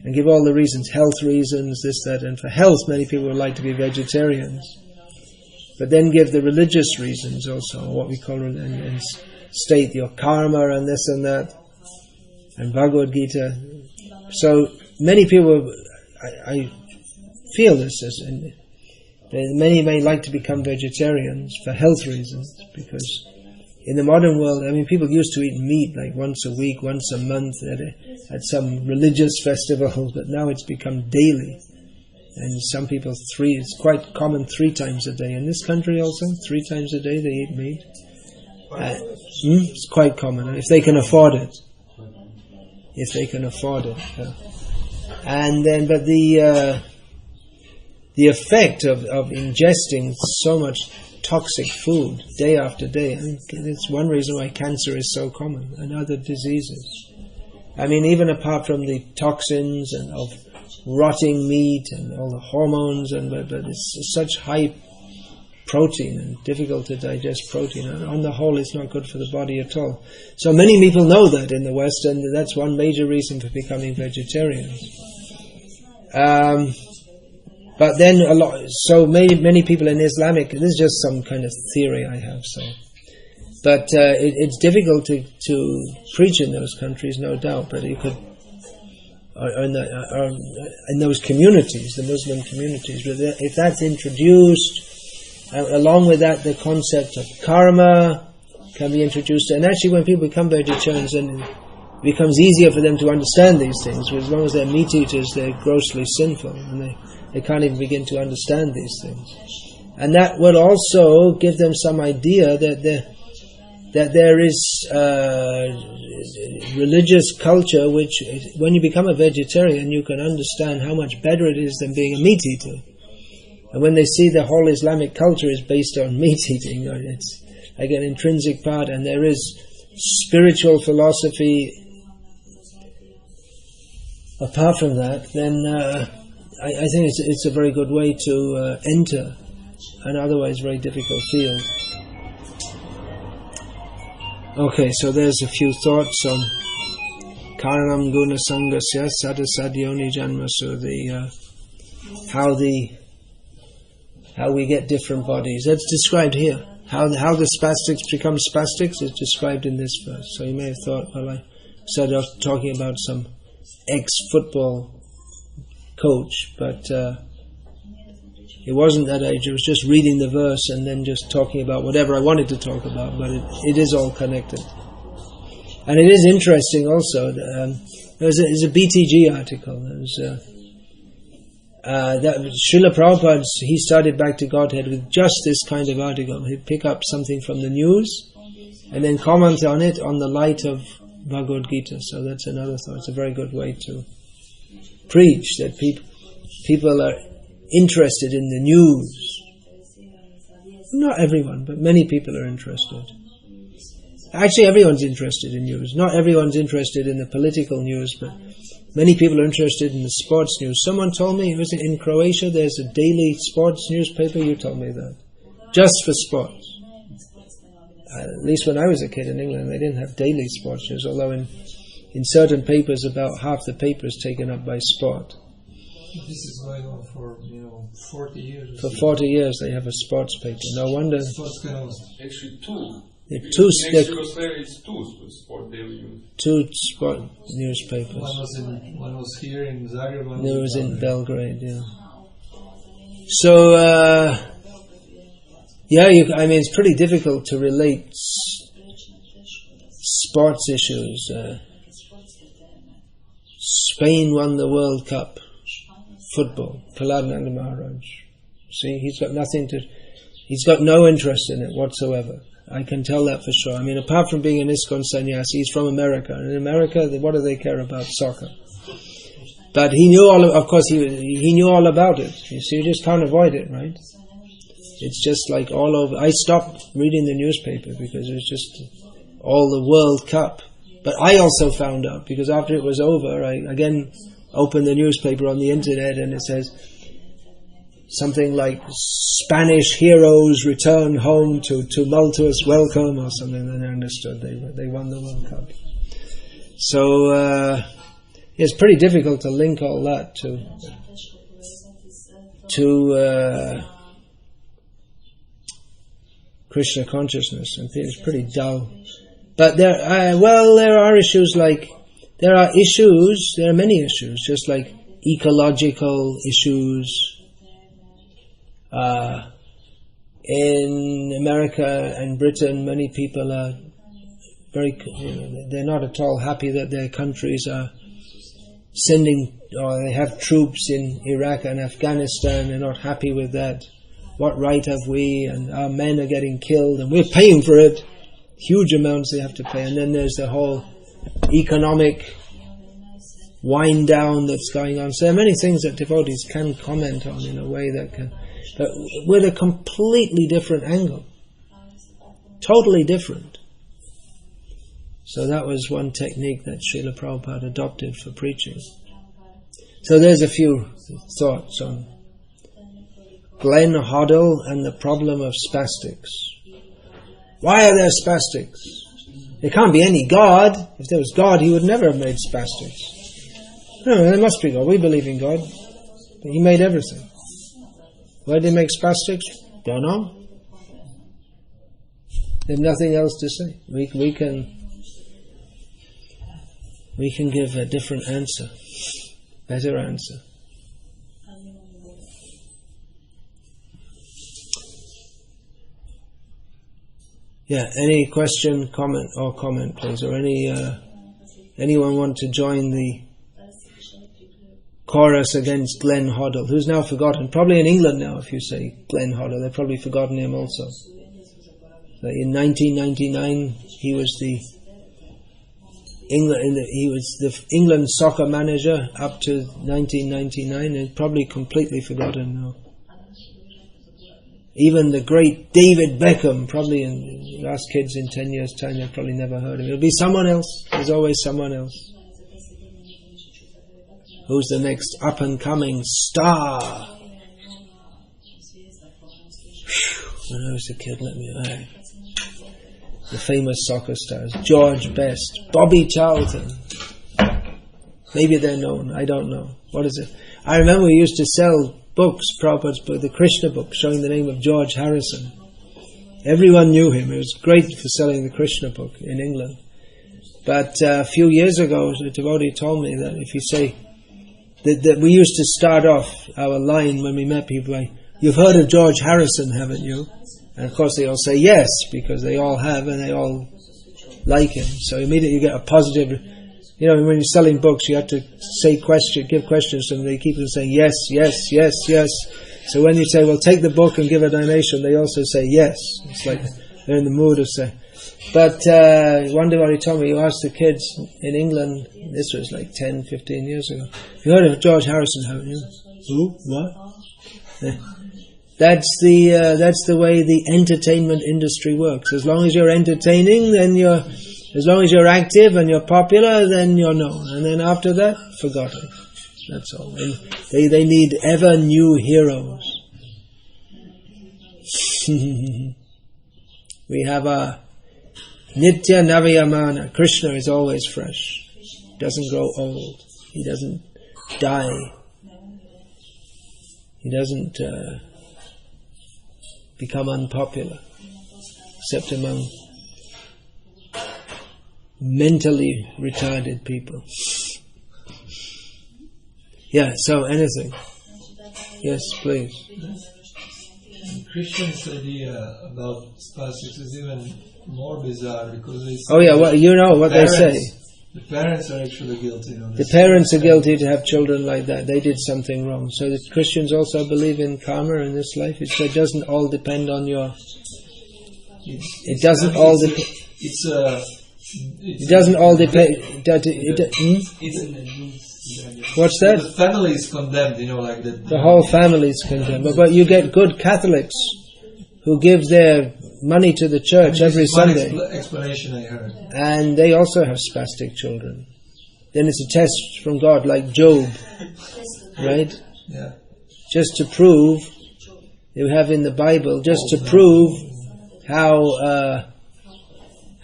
and give all the reasons, health reasons, this, that, and for health many people would like to be vegetarians. But then give the religious reasons also, what we call, and state your karma and this and that, and Bhagavad Gita. So many people, I feel this, and many may like to become vegetarians for health reasons, because in the modern world, people used to eat meat like once a week, once a month at some religious festival, but now it's become daily. And some people it's quite common 3 times a day. In this country also, 3 times a day they eat meat. It's quite common, if they can afford it. if they can afford it. And then, but the effect of ingesting so much toxic food day after day, I mean, it's one reason why cancer is so common, and other diseases. I mean, even apart from the toxins and of rotting meat and all the hormones, but it's such high protein and difficult to digest protein. On the whole, it's not good for the body at all. So many people know that in the West, and that's one major reason for becoming vegetarians. But then so many people in Islamic, this is just some kind of theory I have, but it's difficult to preach in those countries, no doubt, but you could, or in those communities, the Muslim communities, but if that's introduced, along with that the concept of karma can be introduced, and actually when people become vegetarians, then it becomes easier for them to understand these things, because as long as they're meat eaters, they're grossly sinful, and they can't even begin to understand these things. And that would also give them some idea that there is religious culture which, when you become a vegetarian, you can understand how much better it is than being a meat eater. And when they see the whole Islamic culture is based on meat eating, it's like an intrinsic part, and there is spiritual philosophy apart from that, then I think it's a very good way to enter an otherwise very difficult field. Okay, so there's a few thoughts on Karanam Guna Sangasya Sadasadyoni Janma, so how we get different bodies. That's described here. How the spastics become spastics is described in this verse. So you may have thought, well, I started off talking about some ex-football coach, but it wasn't that age. It was just reading the verse and then just talking about whatever I wanted to talk about, but it is all connected. And it is interesting also, there's a BTG article, that Srila Prabhupada, he started Back to Godhead with just this kind of article. He'd pick up something from the news and then comment on it on the light of Bhagavad Gita. So that's another thought. It's a very good way to preach, that people are interested in the news. Not everyone, but many people are interested. Actually, everyone's interested in news. Not everyone's interested in the political news, but many people are interested in the sports news. Someone told me, was it in Croatia, there's a daily sports newspaper? You told me that. Just for sports. At least when I was a kid in England, they didn't have daily sports news, although in certain papers, about half the paper is taken up by sport. This is going on for 40 years. For 40 years they have a sports paper. No wonder. Actually two. It's two sport daily news. Two sport newspapers. One was here in Zagreb. One was in Belgrade. Yeah. So I mean, it's pretty difficult to relate sports issues. Spain won the World Cup football. Prahlad Nanda Maharaj. See, he's got no interest in it whatsoever. I can tell that for sure. I mean, apart from being an ISKCON sannyasi, he's from America. And in America, what do they care about? Soccer. But he knew he knew all about it. You see, you just can't avoid it, right? It's just like all over. I stopped reading the newspaper because it was just all the World Cup. But I also found out, because after it was over, I again opened the newspaper on the internet and it says something like Spanish heroes return home to tumultuous welcome or something, and I understood they won the World Cup. So it's pretty difficult to link all that to Krishna consciousness, and it's pretty dull. But there are issues like there are many issues, just like ecological issues. In America and Britain, many people are they're not at all happy that their countries are sending, or they have troops in Iraq and Afghanistan. They're not happy with that. What right have we? And our men are getting killed, and we're paying for it. Huge amounts they have to pay. And then there's the whole economic wind down that's going on. So there are many things that devotees can comment on in a way that can, but with a completely different angle. Totally different. So that was one technique that Srila Prabhupada adopted for preaching. So there's a few thoughts on Glenn Hoddle and the problem of spastics. Why are there spastics? There can't be any God. If there was God, He would never have made spastics. No, there must be God. We believe in God. But He made everything. Why did He make spastics? Don't know. There's nothing else to say. We can give a different answer. Better answer. Yeah, any question, comment please, or anyone want to join the chorus against Glenn Hoddle, who's now forgotten, probably in England now. If you say Glenn Hoddle, they've probably forgotten him also. So in 1999 he was the England soccer manager up to 1999, and probably completely forgotten now. Even the great David Beckham, probably you ask kids in 10 years' time, they've probably never heard of him. It'll be someone else. There's always someone else. Who's the next up-and-coming star? When I was a kid, the famous soccer stars, George Best, Bobby Charlton. Maybe they're known, I don't know. What is it? I remember we used to sell books, Prabhupada's book, the Krishna book, showing the name of George Harrison. Everyone knew him. It was great for selling the Krishna book in England. But a few years ago, a devotee told me that if you say, that we used to start off our line when we met people like, "You've heard of George Harrison, haven't you?" And of course they all say yes, because they all have and they all like him. So immediately you get a positive. You know, when you're selling books, you have to give questions to them. They keep on saying yes, yes, yes, yes. So when you say, "Well, take the book and give a donation," they also say yes. It's like they're in the mood of saying. But one devotee told me, you asked the kids in England, this was like 10, 15 years ago, "You heard of George Harrison, haven't you?" "Who? What?" That's the way the entertainment industry works. As long as you're entertaining, then as long as you're active and you're popular, then you're known. And then after that, forgotten. That's all. And they need ever new heroes. We have a Nitya Navayamana. Krishna is always fresh. He doesn't grow old. He doesn't die. He doesn't become unpopular, except among mentally retarded people. Yeah, so anything. Yes, please. Christians' idea about spastics is even more bizarre, because they say they say. The parents are actually guilty. The parents are guilty to have children like that. They did something wrong. So the Christians also believe in karma in this life. It doesn't all depend on your... It doesn't all depend... It doesn't all depend... What's that? The family is condemned, like that. The whole family is condemned. But you get good Catholics who give their money to the church every Sunday. Explanation I heard. And they also have spastic children. Then it's a test from God, like Job, right? Yeah. Just to prove, you have in the Bible, just to prove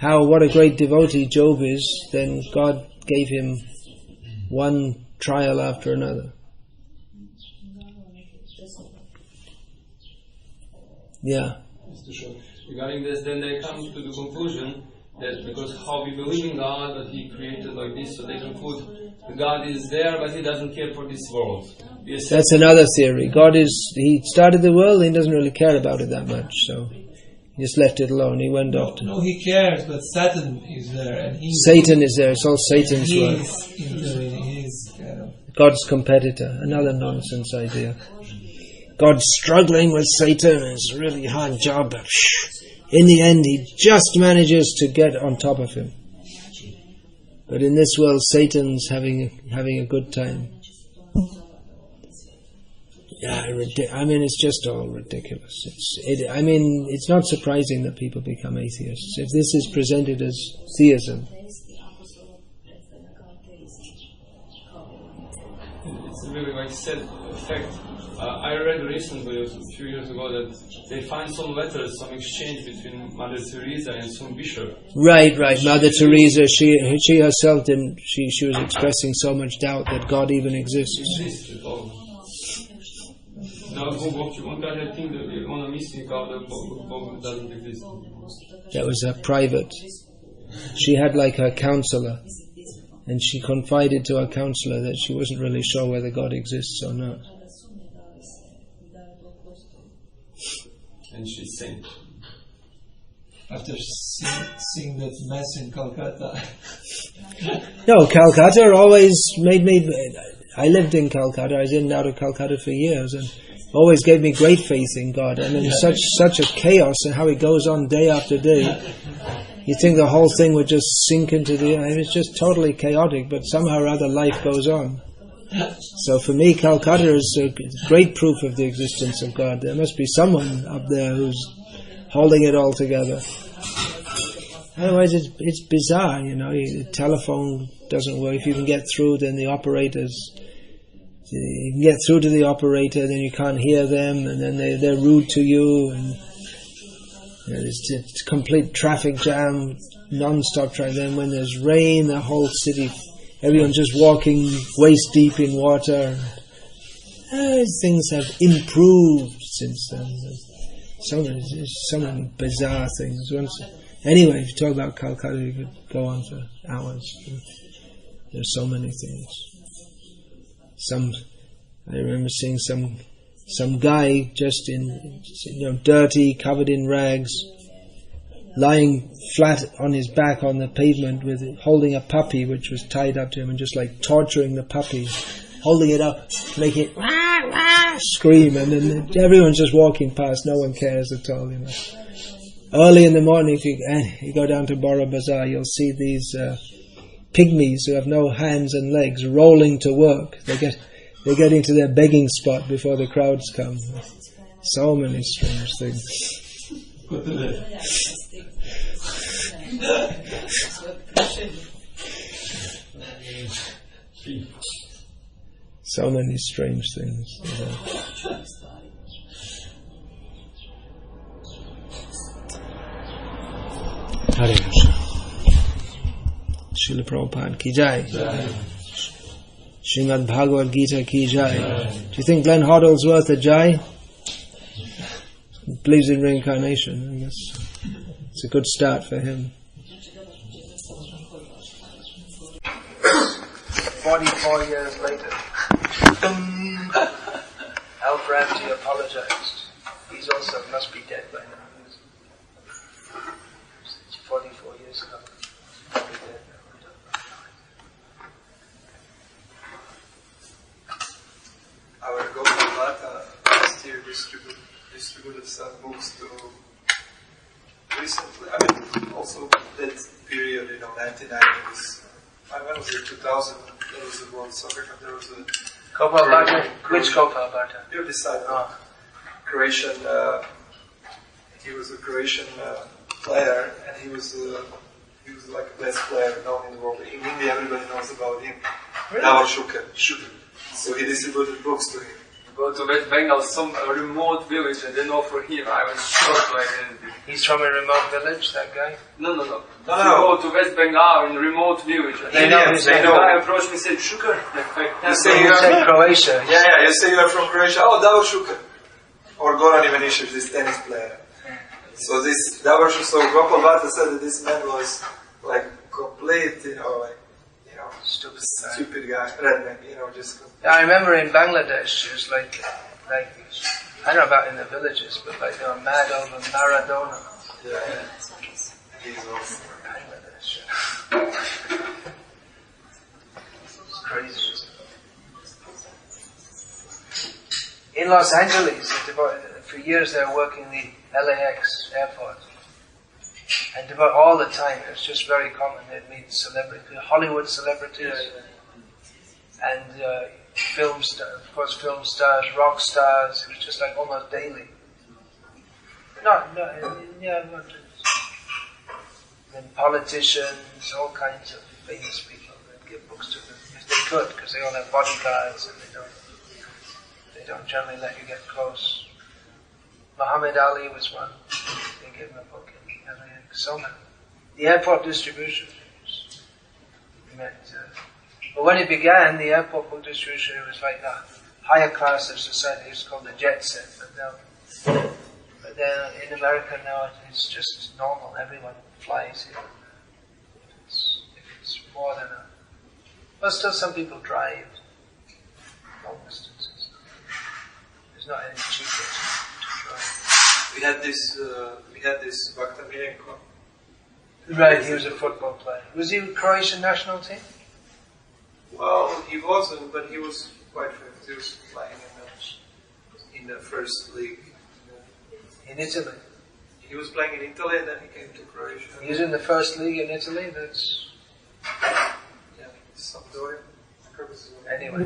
what a great devotee Job is. Then God gave him one trial after another. Yeah. Regarding this, then they come to the conclusion that because how we believe in God, that He created like this, so they conclude that God is there, but He doesn't care for this world. That's another theory. He started the world, and He doesn't really care about it that much, so He just left it alone. He went off. No, He cares, but Satan is there, and Satan is there. It's all Satan's work. He's God's competitor. Another nonsense idea. God's struggling with Satan. It's a really hard job, but in the end, he just manages to get on top of him. But in this world, Satan's having a good time. Yeah, I mean, it's just all ridiculous. It's not surprising that people become atheists. If this is presented as theism, it's really like said effect. I read recently, a few years ago, that they find some letters, some exchange between Mother Teresa and some bishop. Right. Mother Teresa, she herself didn't. She was expressing so much doubt that God even exists. That was her private. She had like her counselor, and she confided to her counselor that she wasn't really sure whether God exists or not. And she's saying, after seeing that mass in Calcutta. No, Calcutta always made me. I lived in Calcutta. I was in and out of Calcutta for years, and always gave me great faith in God. I mean, such a chaos and how it goes on day after day. You think the whole thing would just sink into the. I mean, it's just totally chaotic, but somehow or other life goes on. So for me, Calcutta is a great proof of the existence of God. There must be someone up there who's holding it all together. Otherwise, it's bizarre, you know. The telephone doesn't work. If you can get through, then the operators. You can get through to the operator, then you can't hear them, and then they're rude to you, and it's a complete traffic jam, non-stop traffic. Then when there's rain, the whole city, everyone's just walking waist deep in water. Things have improved since then. So many bizarre things. Anyway, if you talk about Calcutta, you could go on for hours. There's so many things. I remember seeing some guy just in, dirty, covered in rags, lying flat on his back on the pavement holding a puppy which was tied up to him, and just like torturing the puppy, holding it up, making it wah, wah, scream, and then everyone's just walking past, no one cares at all, Early in the morning, if you go down to Bora Bazaar, you'll see these pygmies who have no hands and legs rolling to work. They get into their begging spot before the crowds come. So many strange things. So many strange things. Hare Krishna. Srila Prabhupada ki jai. Srimad Bhagavad Gita ki jai. Do you think Glenn Hoddle's worth a jai? He believes in reincarnation. I guess it's a good start for him. 44 years later, Al Bramji apologized. He's also must be dead by now. 44 years ago. Our Gopal Bhatta last year distributed some books to recently. Also that period, 1990s. When was it? 2000. There was a World Soccer Cup. There was a Gopal Bhatta. Which Gopal Bhatta? Your disciple. Croatian. He was a Croatian player, and he was like the best player known in the world. In India, everybody knows about him. Really? Davor Šuker. So he distributed books to him. Go to West Bengal, some remote village, and then offer him. I was shocked by that. He's from a remote village, that guy? No. You go to West Bengal in a remote village. They know. The guy approached me and said, Sugar. You say you are Croatia. Yeah, you say you are from Croatia. Oh, Davor Šuker. Or Goran Ivanišević, this tennis player. So this Davor Šuker, so Gopal Bhatta said that this man was like complete, stupid guy, redneck, just. I remember in Bangladesh, it was like I don't know about in the villages, but like they were mad over Maradona. Yeah. He's awesome. Bangladesh. It's crazy. In Los Angeles, for years they were working the LAX airport. And about all the time, it was just very common. They'd meet celebrities, Hollywood celebrities, and film stars, rock stars. It was just like almost daily. And politicians, all kinds of famous people. They'd give books to them if they could, because they all have bodyguards and they don't generally let you get close. Muhammad Ali was one. They gave him a book and everything. So many. The airport distribution. But when it began, the airport book distribution, it was like the higher class of society. It was called the jet set. But then in America now, it's just normal. Everyone flies here. If it's more than a... Well, still some people drive long distances. There's not any cheaper to drive. We had this Bhakta Milenko. Right, he was a football player. Was he a Croatian national team? Well, he wasn't, but he was quite famous. He was playing in the first league. In Italy? He was playing in Italy and then he came to Croatia. He was in the first league in Italy? That's... Yeah, Sampdoria. Anyway.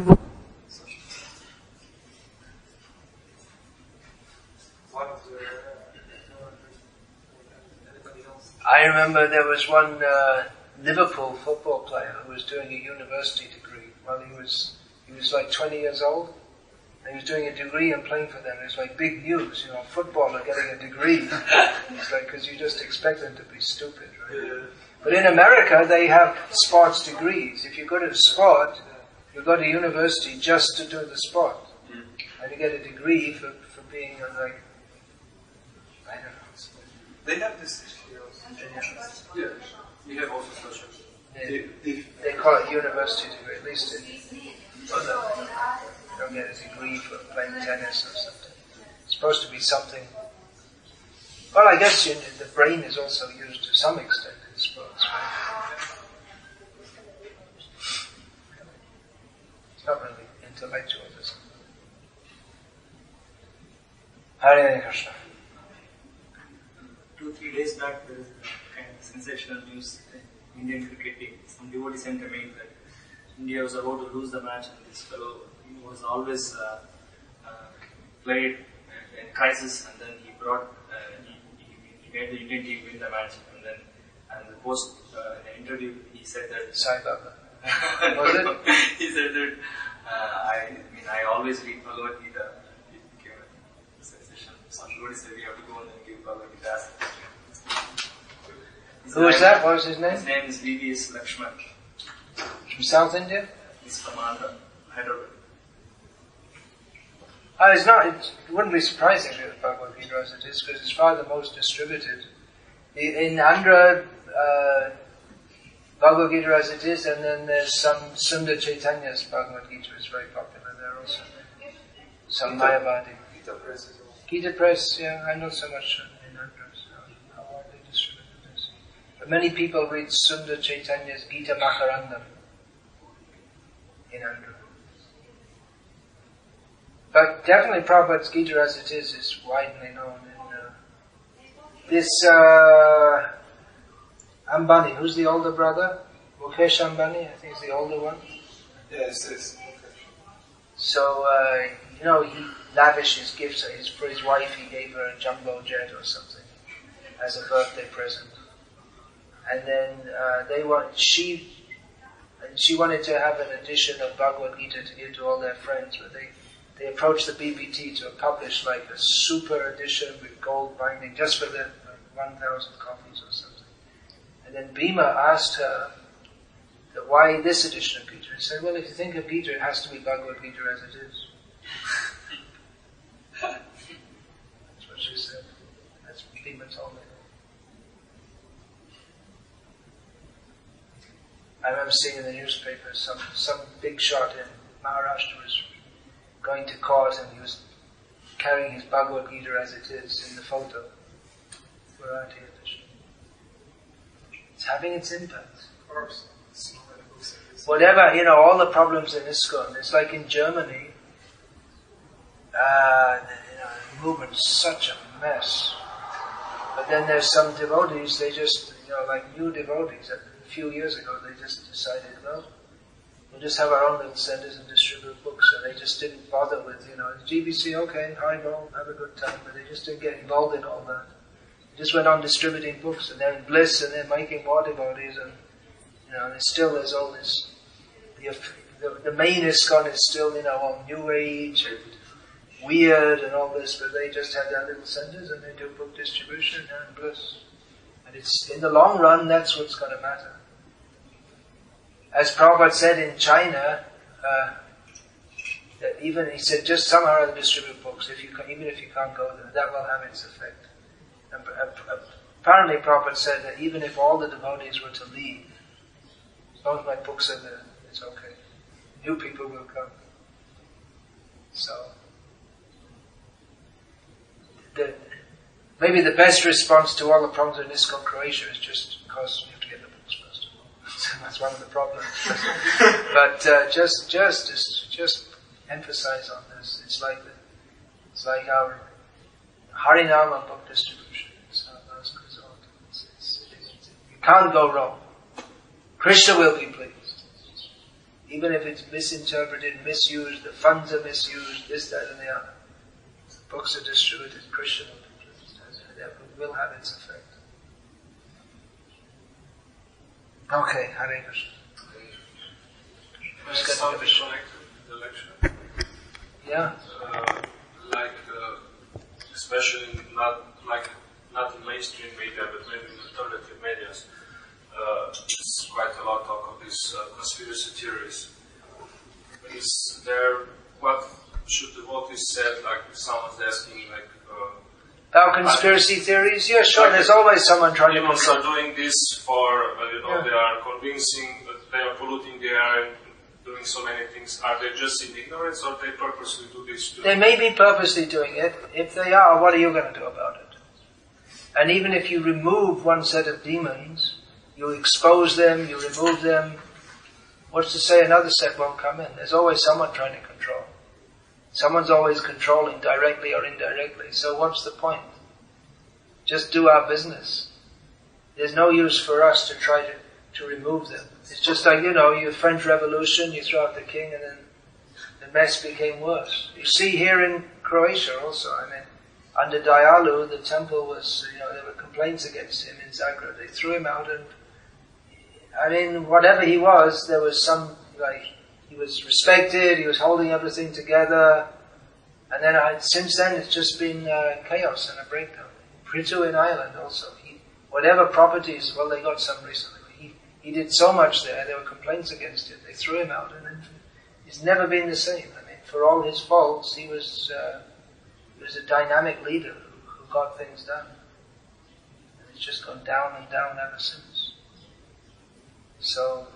One of the... anybody else? I remember there was one Liverpool football player who was doing a university degree. Well, he was like 20 years old. And he was doing a degree and playing for them. It was like big news, a footballer getting a degree. It's like, because you just expect them to be stupid, right? Yeah. But in America, they have sports degrees. If you go to the sport, you go to university just to do the sport. And you get a degree for being like, I don't know. They have this here also. Yeah, we have also social. They call it university degree, at least you don't get a degree for playing tennis or something. It's supposed to be something. Well, I guess the brain is also used to some extent in sports, right? It's not really intellectual, is it? Hare Krishna. 2-3 days back, there was a kind of sensational news in Indian cricket team. Some devotee sent a mail that India was about to lose the match, and this fellow was always played in crisis, and then he brought, he made the Indian team win the match, and the post in the interview he said that Sai Baba. Was it? He said that I always read Bhagavad Gita. It became a sensation. Some devotee said we have to go and then give Bhagavad Gita. Who was that? What was his name? His name is V.V.S. Lakshman. From South India? He's from Andhra, Hyderabad. It wouldn't be surprising if Bhagavad Gita as it is, because it's far the most distributed. In Andhra, Bhagavad Gita as it is, and then there's some Sundar Chaitanya's Bhagavad Gita is very popular there also. Some Mayavadi. Gita Press is also. Gita Press, yeah, I'm not so much in Andhra, so how widely distributed it is. But many people read Sundar Chaitanya's Gita Makarandam in Andhra. But definitely Prabhupada's Gita as it is widely known in this Ambani, who's the older brother? Mukesh Ambani, I think is the older one. Yes, yes. So, he lavishes gifts for his wife. He gave her a jumbo jet or something as a birthday present. And then she wanted to have an edition of Bhagavad Gita to give to all their friends, but they approached the BBT to publish like a super edition with gold binding just for them, like 1,000 copies or something. And then Bhima asked her that why this edition of Gita. He said, well, if you think of Gita, it has to be Bhagavad Gita as it is. That's what she said. That's what Bhima told me. I remember seeing in the newspaper some big shot in Maharashtra was going to court and he was carrying his Bhagavad Gita as it is in the photo. Variety edition. It's having its impact. Of course. Whatever, all the problems in ISKCON, it's like in Germany, the movement is such a mess. But But then there's some devotees, they just, like new devotees, a few years ago, they just decided, well, we'll just have our own little centers and distribute books, and they just didn't bother with, GBC, okay, Hoddle, have a good time, but they just didn't get involved in all that. They just went on distributing books, and they're in bliss, and they're making more devotees, and, there's all this, the main ISKCON is still, all New Age, and weird and all this, but they just have their little centers and they do book distribution and bliss. And it's in the long run, that's what's going to matter. As Prabhupada said in China, that even he said, just somehow or other distribute books. Even if you can't go there, that will have its effect. And apparently, Prabhupada said that even if all the devotees were to leave, as long as my books are there, it's okay. New people will come. So. Maybe the best response to all the problems in ISKCON Croatia is just because you have to get the books first of all. That's one of the problems. But just emphasize on this. It's like our Harinam and book distribution. It's our last resort. You can't go wrong. Krishna will be pleased. Even if it's misinterpreted, misused, the funds are misused, this, that, and the other. Books are distributed, Krishna will be pleased, and that will have its effect. Okay, Hare Krishna. Something connected with the lecture. Yeah. Especially not in mainstream media, but maybe in alternative medias, there's quite a lot of talk of these conspiracy theories. Is there what should devotees say, like if someone's asking, about conspiracy theories? Yeah, sure. There's always someone trying to. Demons are doing this for, they are convincing that they are polluting the air and doing so many things. Are they just in ignorance, or they purposely do this too? They may be purposely doing it. If they are, what are you going to do about it? And even if you remove one set of demons, you expose them, you remove them, what's to say another set won't come in? There's always someone trying to control. Someone's always controlling, directly or indirectly. So what's the point? Just do our business. There's no use for us to try to remove them. It's just like, your French Revolution, you throw out the king and then the mess became worse. You see here in Croatia also, under Dayalu, the temple was, there were complaints against him in Zagreb. They threw him out and, whatever he was, there was some, he was respected, he was holding everything together, and then since then it's just been chaos and a breakdown. Prithu in Ireland also, whatever properties, they got some recently. He did so much there were complaints against him, they threw him out, and then he's never been the same. For all his faults, he was a dynamic leader who got things done. And it's just gone down and down ever since. So,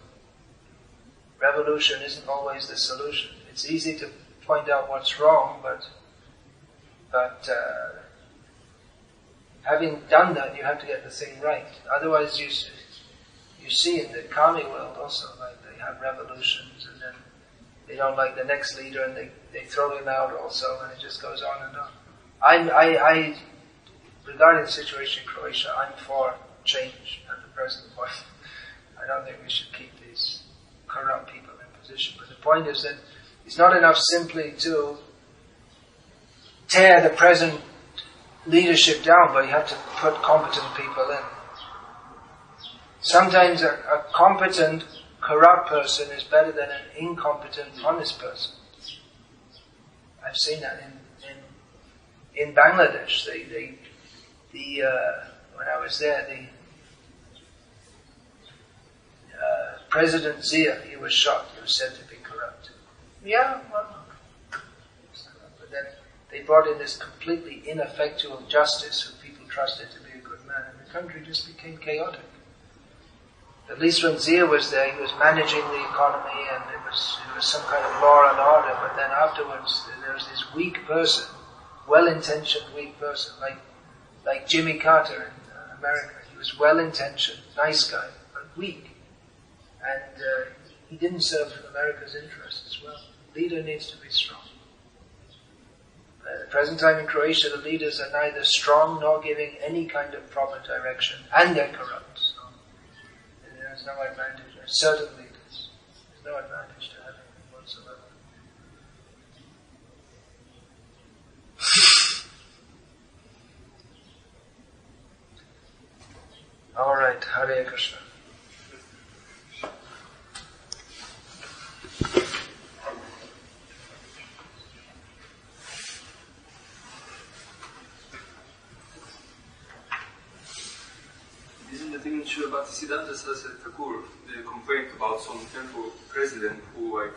revolution isn't always the solution. It's easy to point out what's wrong, but having done that, you have to get the thing right. Otherwise, you see in the Kami world also, they have revolutions, and then they don't like the next leader, and they throw him out also, and it just goes on and on. I regarding the situation in Croatia, I'm for change at the present point. I don't think we should keep these corrupt people in position. But the point is that it's not enough simply to tear the present leadership down, but you have to put competent people in. Sometimes a competent, corrupt person is better than an incompetent, honest person. I've seen that in Bangladesh. When I was there, President Zia, he was shot. He was said to be corrupt. Yeah, but then they brought in this completely ineffectual justice who people trusted to be a good man, and the country just became chaotic. At least when Zia was there, he was managing the economy, and it was some kind of law and order. But then afterwards, there was this weak person, well-intentioned weak person, like Jimmy Carter in America. He was well-intentioned, nice guy, but weak. And he didn't serve America's interests as well. Leader needs to be strong. At the present time in Croatia, the leaders are neither strong nor giving any kind of proper direction, and they're corrupt. So there's no advantage. Certain leaders, there's no advantage to having them whatsoever. All right, Hare Krishna. Isn't the thing Srila Bhaktisiddhanta Saraswati Thakur complained about some temple president who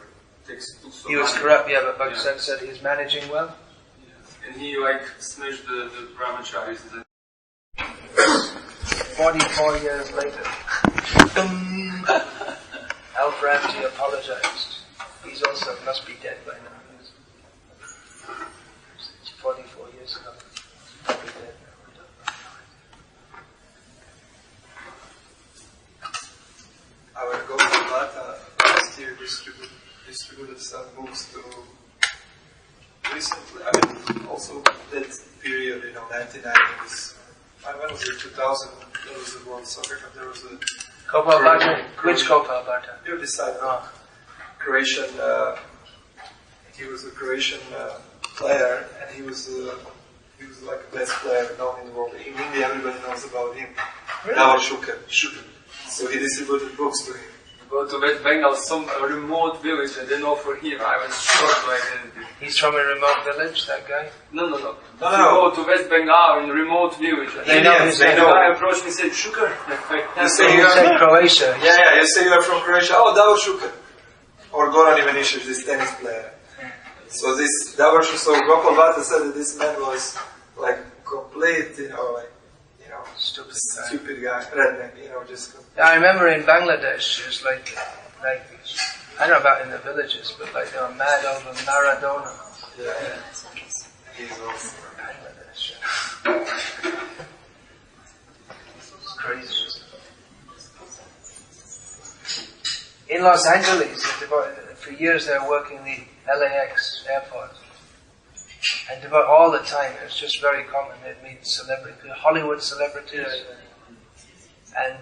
takes too so He was money. corrupt, yeah, but Bhaktisiddhanta said he's managing well. Yeah. And he smashed the brahmacharis. 44 years later, Al-Bramti apologized. He's also must be dead by now. It's 44 years ago. Probably dead now. We don't know. Our Gopalata last year distributed some books to recently. I mean, also that period, 1990s. When was it? 2000. There was the World Soccer Cup. There was a Gopal Bhatta? Which Gopal Bhatta? You're deciding. Oh. Croatian. He was a Croatian player, and he was like the best player known in the world. In India, everybody knows about him. Really? Davor Šuker. So he distributed books to him. Go to West Bengal, some remote village, and then offer him. I was shocked by identity. He's from a remote village, that guy? No. No. If you go to West Bengal in a remote village, and They then know, they the know. guy approached me and said, Sugar. You say You said Croatia. Yeah, you say you are from Croatia. Oh, Davor Šuker. Or Goran Ivanišević, this tennis player. So this Davor Šuker, so Gopal Bhatta said that this man was like complete, stupid guy, redneck, just. I remember in Bangladesh, it was like I don't know about in the villages, but they were mad over Maradona. Yeah. He's awesome. Bangladesh. It's crazy. In Los Angeles, for years they were working the LAX airport. And about all the time, it was just very common. They'd meet Hollywood celebrities, and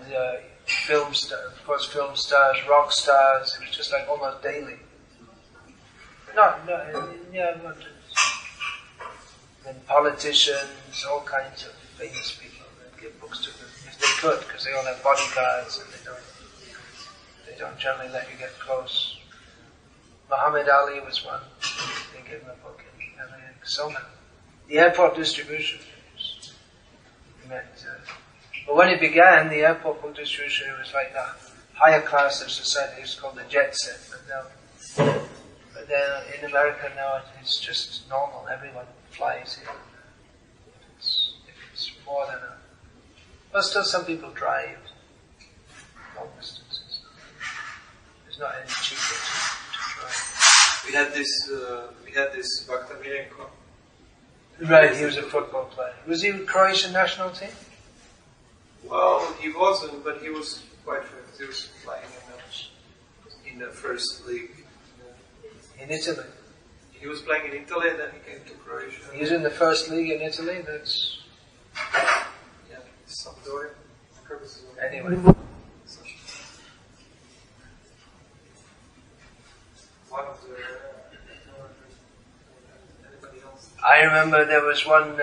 film stars, rock stars. It was just like almost daily. Not and politicians, all kinds of famous people. They'd give books to them if they could, because they all have bodyguards, and they don't generally let you get close. Muhammad Ali was one. They gave him a book. So many. The airport distribution. But when it began, the airport book distribution, it was like the higher class of society. It's called the jet set. But then in America now, it's just normal. Everyone flies here. If it's more than but still some people drive long distances. There's not any cheaper to drive. We had this Bhakta Milenko. Right, he was a football player. Was he Croatian national team? Well, he wasn't, but he was quite famous. He was playing in the first league. In Italy. He was playing in Italy, and then he came to Croatia. He was in the first league in Italy. That's Sampdoria. anyway. One of the anybody else? I remember there was one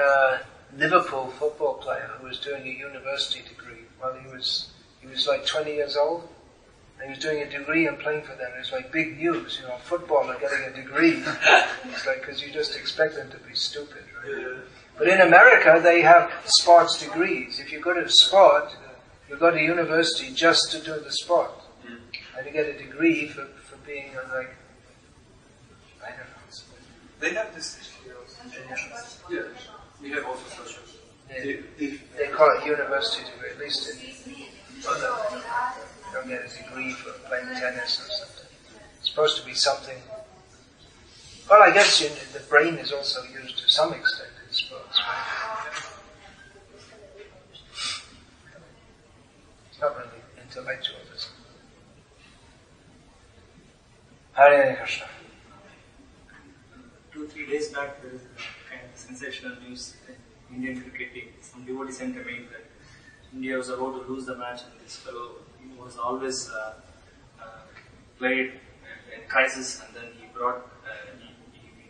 Liverpool football player who was doing a university degree. Well, he was like 20 years old. And he was doing a degree and playing for them. It was like big news, a footballer getting a degree. It's like, because you just expect them to be stupid, right? Yeah. But in America, they have sports degrees. If you go to sport, you go to university just to do the sport. And you get a degree for being I don't know. They have this here also. Yeah, we have also such They call it university degree, at least in other. You don't get a degree for playing tennis or something. It's supposed to be something. Well, I guess the brain is also used to some extent in sports. It's not really intellectual, is it? Hare Krishna. 2-3 days back, there is a kind sensational news in Indian cricket team. Some devotee sent a mail that India was about to lose the match, and this fellow was always played in crisis, and then he brought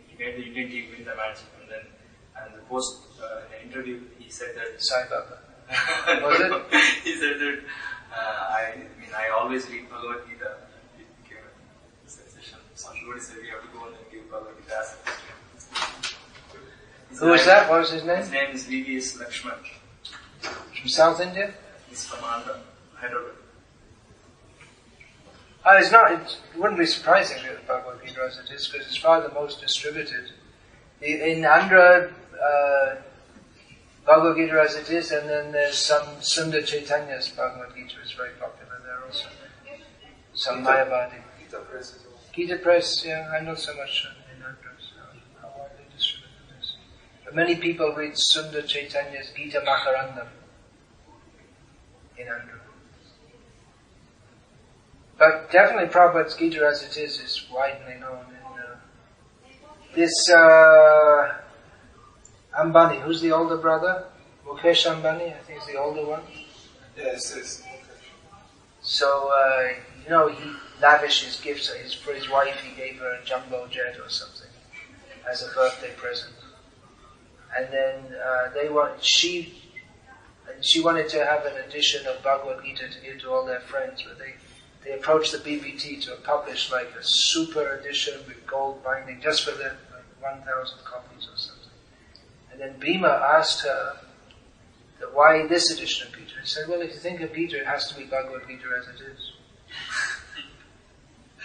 he made the Indian team win the match, and the post in the interview he said that Sai Baba. Was it? He said that I always read Bhagavad Gita. It became a sensation. Some devotee said we have to go and give Bhagavad Gita as a Who was that? What was his name? His name is V.V.S. Lakshman. From South India? He's from Andhra, Hyderabad. It's not. It wouldn't be surprising that Bhagavad Gita as it is, because it's far the most distributed. In Andhra, Bhagavad Gita as it is, and then there's some Sundar Chaitanya's Bhagavad Gita is very popular there also. Some Mayavadi. Gita Press as well. Gita Press, yeah, I know so much in Andhra, so how widely distributed it is. But many people read Sundar Chaitanya's Gita Makarandam in Andhra. But definitely Prabhupada's Gita as it is widely known. This Ambani, who's the older brother? Mukesh Ambani, I think is the older one. Yes, yes. So, he lavishes gifts for his wife. He gave her a jumbo jet or something as a birthday present. And then she wanted to have an edition of Bhagavad Gita to give to all their friends, but they approached the BBT to publish like a super edition with gold binding just for them, like 1,000 copies or something. And then Bhima asked her that why this edition of Gita. He said, well, if you think of Gita, it has to be Bhagavad Gita as it is.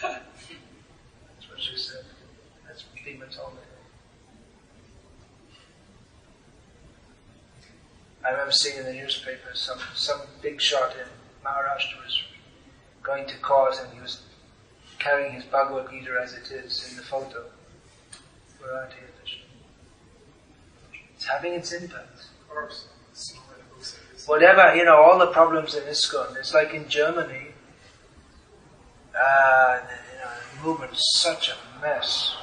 That's what she said. That's what Bhima told me. I remember seeing in the newspaper some big shot in Maharashtra was going to court, and he was carrying his Bhagavad Gita as it is in the photo. Variety edition. It's having its impact. Of course. So many books like this. Whatever, all the problems in ISKCON, it's like in Germany, the movement is such a mess.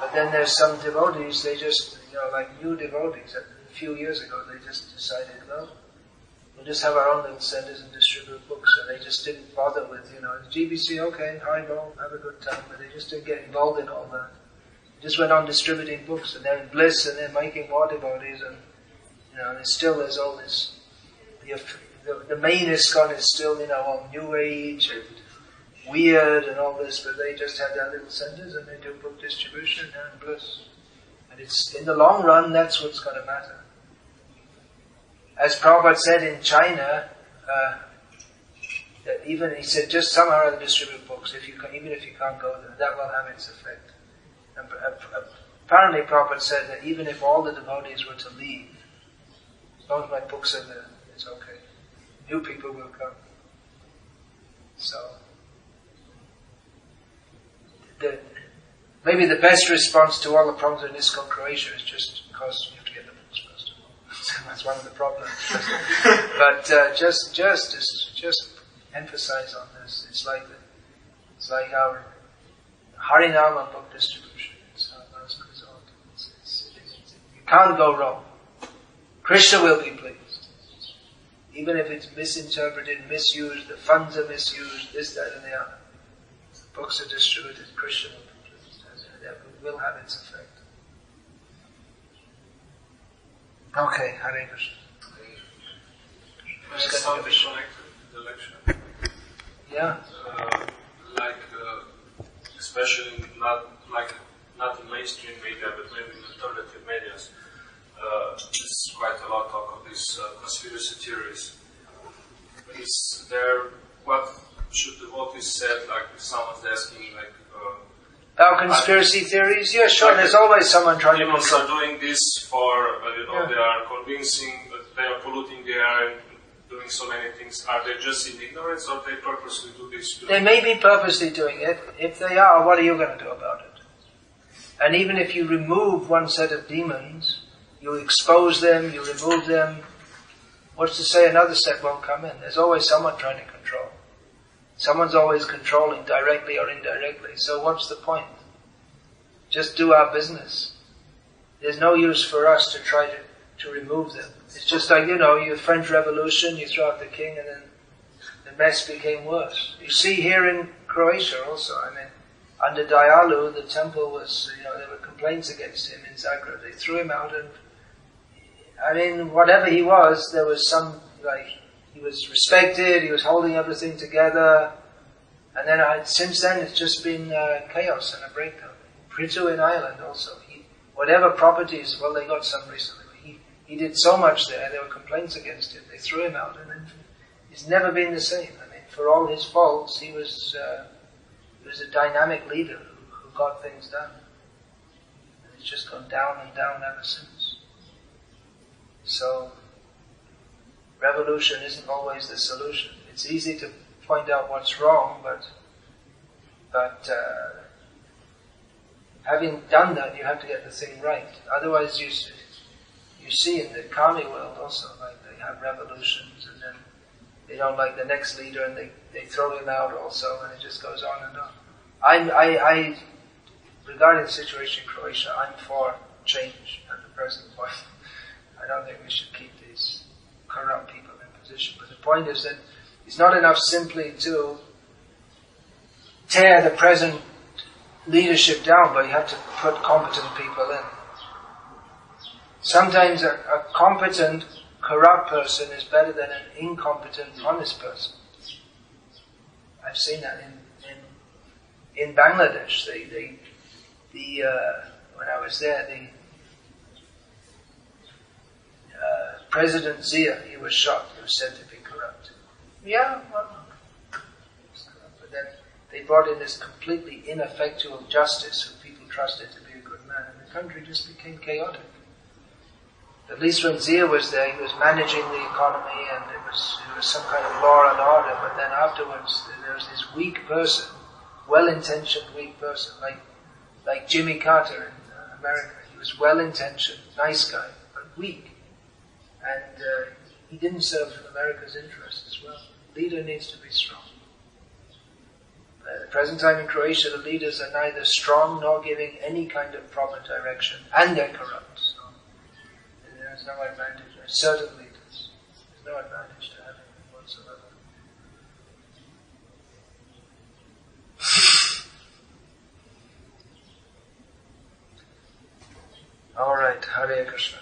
But then there's some devotees, they just, like new devotees, a few years ago, they just decided, well, we'll just have our own little centers and distribute books, and they just didn't bother with, GBC, okay, Haribo, have a good time, but they just didn't get involved in all that. They just went on distributing books, and they're in bliss, and they're making more devotees, and, there's all this, the main ISKCON is still, all New Age, and weird, and all this, but they just have their little centers, and they do book distribution, and they're in bliss. And it's, in the long run, that's what's going to matter. As Prabhupada said in China, that he said, just somehow or other distribute books, even if you can't go there, that will have its effect. And apparently Prabhupada said that even if all the devotees were to leave, as long as my books are there, it's okay. New people will come. So, maybe the best response to all the problems in ISKCON Croatia is just because you have to get the books first of all. That's one of the problems. But just emphasize on this. It's like our Harinama book distribution. It's our last resort. You can't go wrong. Krishna will be pleased. Even if it's misinterpreted, misused, the funds are misused, this, that, and the other. The books are distributed, Krishna will be pleased. That will have its effect. Okay, Hare Krishna. There's something connected to the lecture. Yeah. Especially not in mainstream media, but maybe in alternative medias. There's quite a lot of talk of these conspiracy theories. Is there, what should devotees say, like if someone's asking, like... conspiracy theories? Yeah, sure, there's always someone trying to Demons control. are doing this for, they are convincing that they are polluting the air and doing so many things. Are they just in ignorance, or they purposely do this too? They may be purposely doing it. If they are, what are you going to do about it? And even if you remove one set of demons, you expose them, you remove them, what's to say another set won't come in? There's always someone trying to control. Someone's always controlling, directly or indirectly. So what's the point? Just do our business. there's no use for us to try to remove them. It's just like, the French Revolution, you throw out the king and then the mess became worse. You see here in Croatia also, under Dialu, the temple was, there were complaints against him in Zagreb. They threw him out and, whatever he was, there was some, he was respected, he was holding everything together, and then since then it's just been chaos and a breakdown. Prithu in Ireland also, whatever properties, well, they got some recently. He did so much there were complaints against him, they threw him out, and then he's never been the same. For all his faults, he was a dynamic leader who got things done. And it's just gone down and down ever since. So, revolution isn't always the solution. It's easy to point out what's wrong, but having done that, you have to get the thing right. Otherwise, you see in the Kali world also, they have revolutions, and then they don't like the next leader, and they throw him out also, and it just goes on and on. I regarding the situation in Croatia, I'm for change at the present point. I don't think we should keep these corrupt people in position. But the point is that it's not enough simply to tear the present leadership down, but you have to put competent people in. Sometimes a competent, corrupt person is better than an incompetent, honest person. I've seen that in Bangladesh. When I was there, President Zia, he was shot. He was said to be corrupt. Yeah, well, but then they brought in this completely ineffectual justice who people trusted to be a good man, and the country just became chaotic. At least when Zia was there, he was managing the economy, and it was some kind of law and order. But then afterwards, there was this weak person, well-intentioned weak person, like Jimmy Carter in America. He was well-intentioned, nice guy, but weak, and he didn't serve America's interests as well. The leader needs to be strong. At the present time in Croatia, the leaders are neither strong nor giving any kind of proper direction, and they're corrupt. So there's no advantage. Certain leaders, there's no advantage to having them whatsoever. All right, Hare Krishna.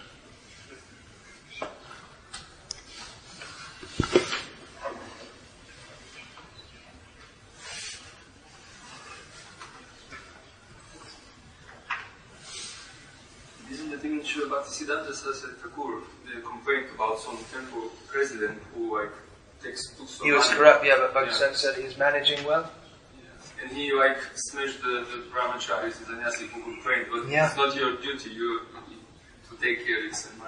Isn't the thing true about Siddhanta Saraswati Thakur? They complained about some temple president who takes too so He was corrupt, but Bhagavad said he's managing well. Yes. And he smashed the brahmacharis and sannyasi who complained, but Yeah. it's not your duty to take care of this and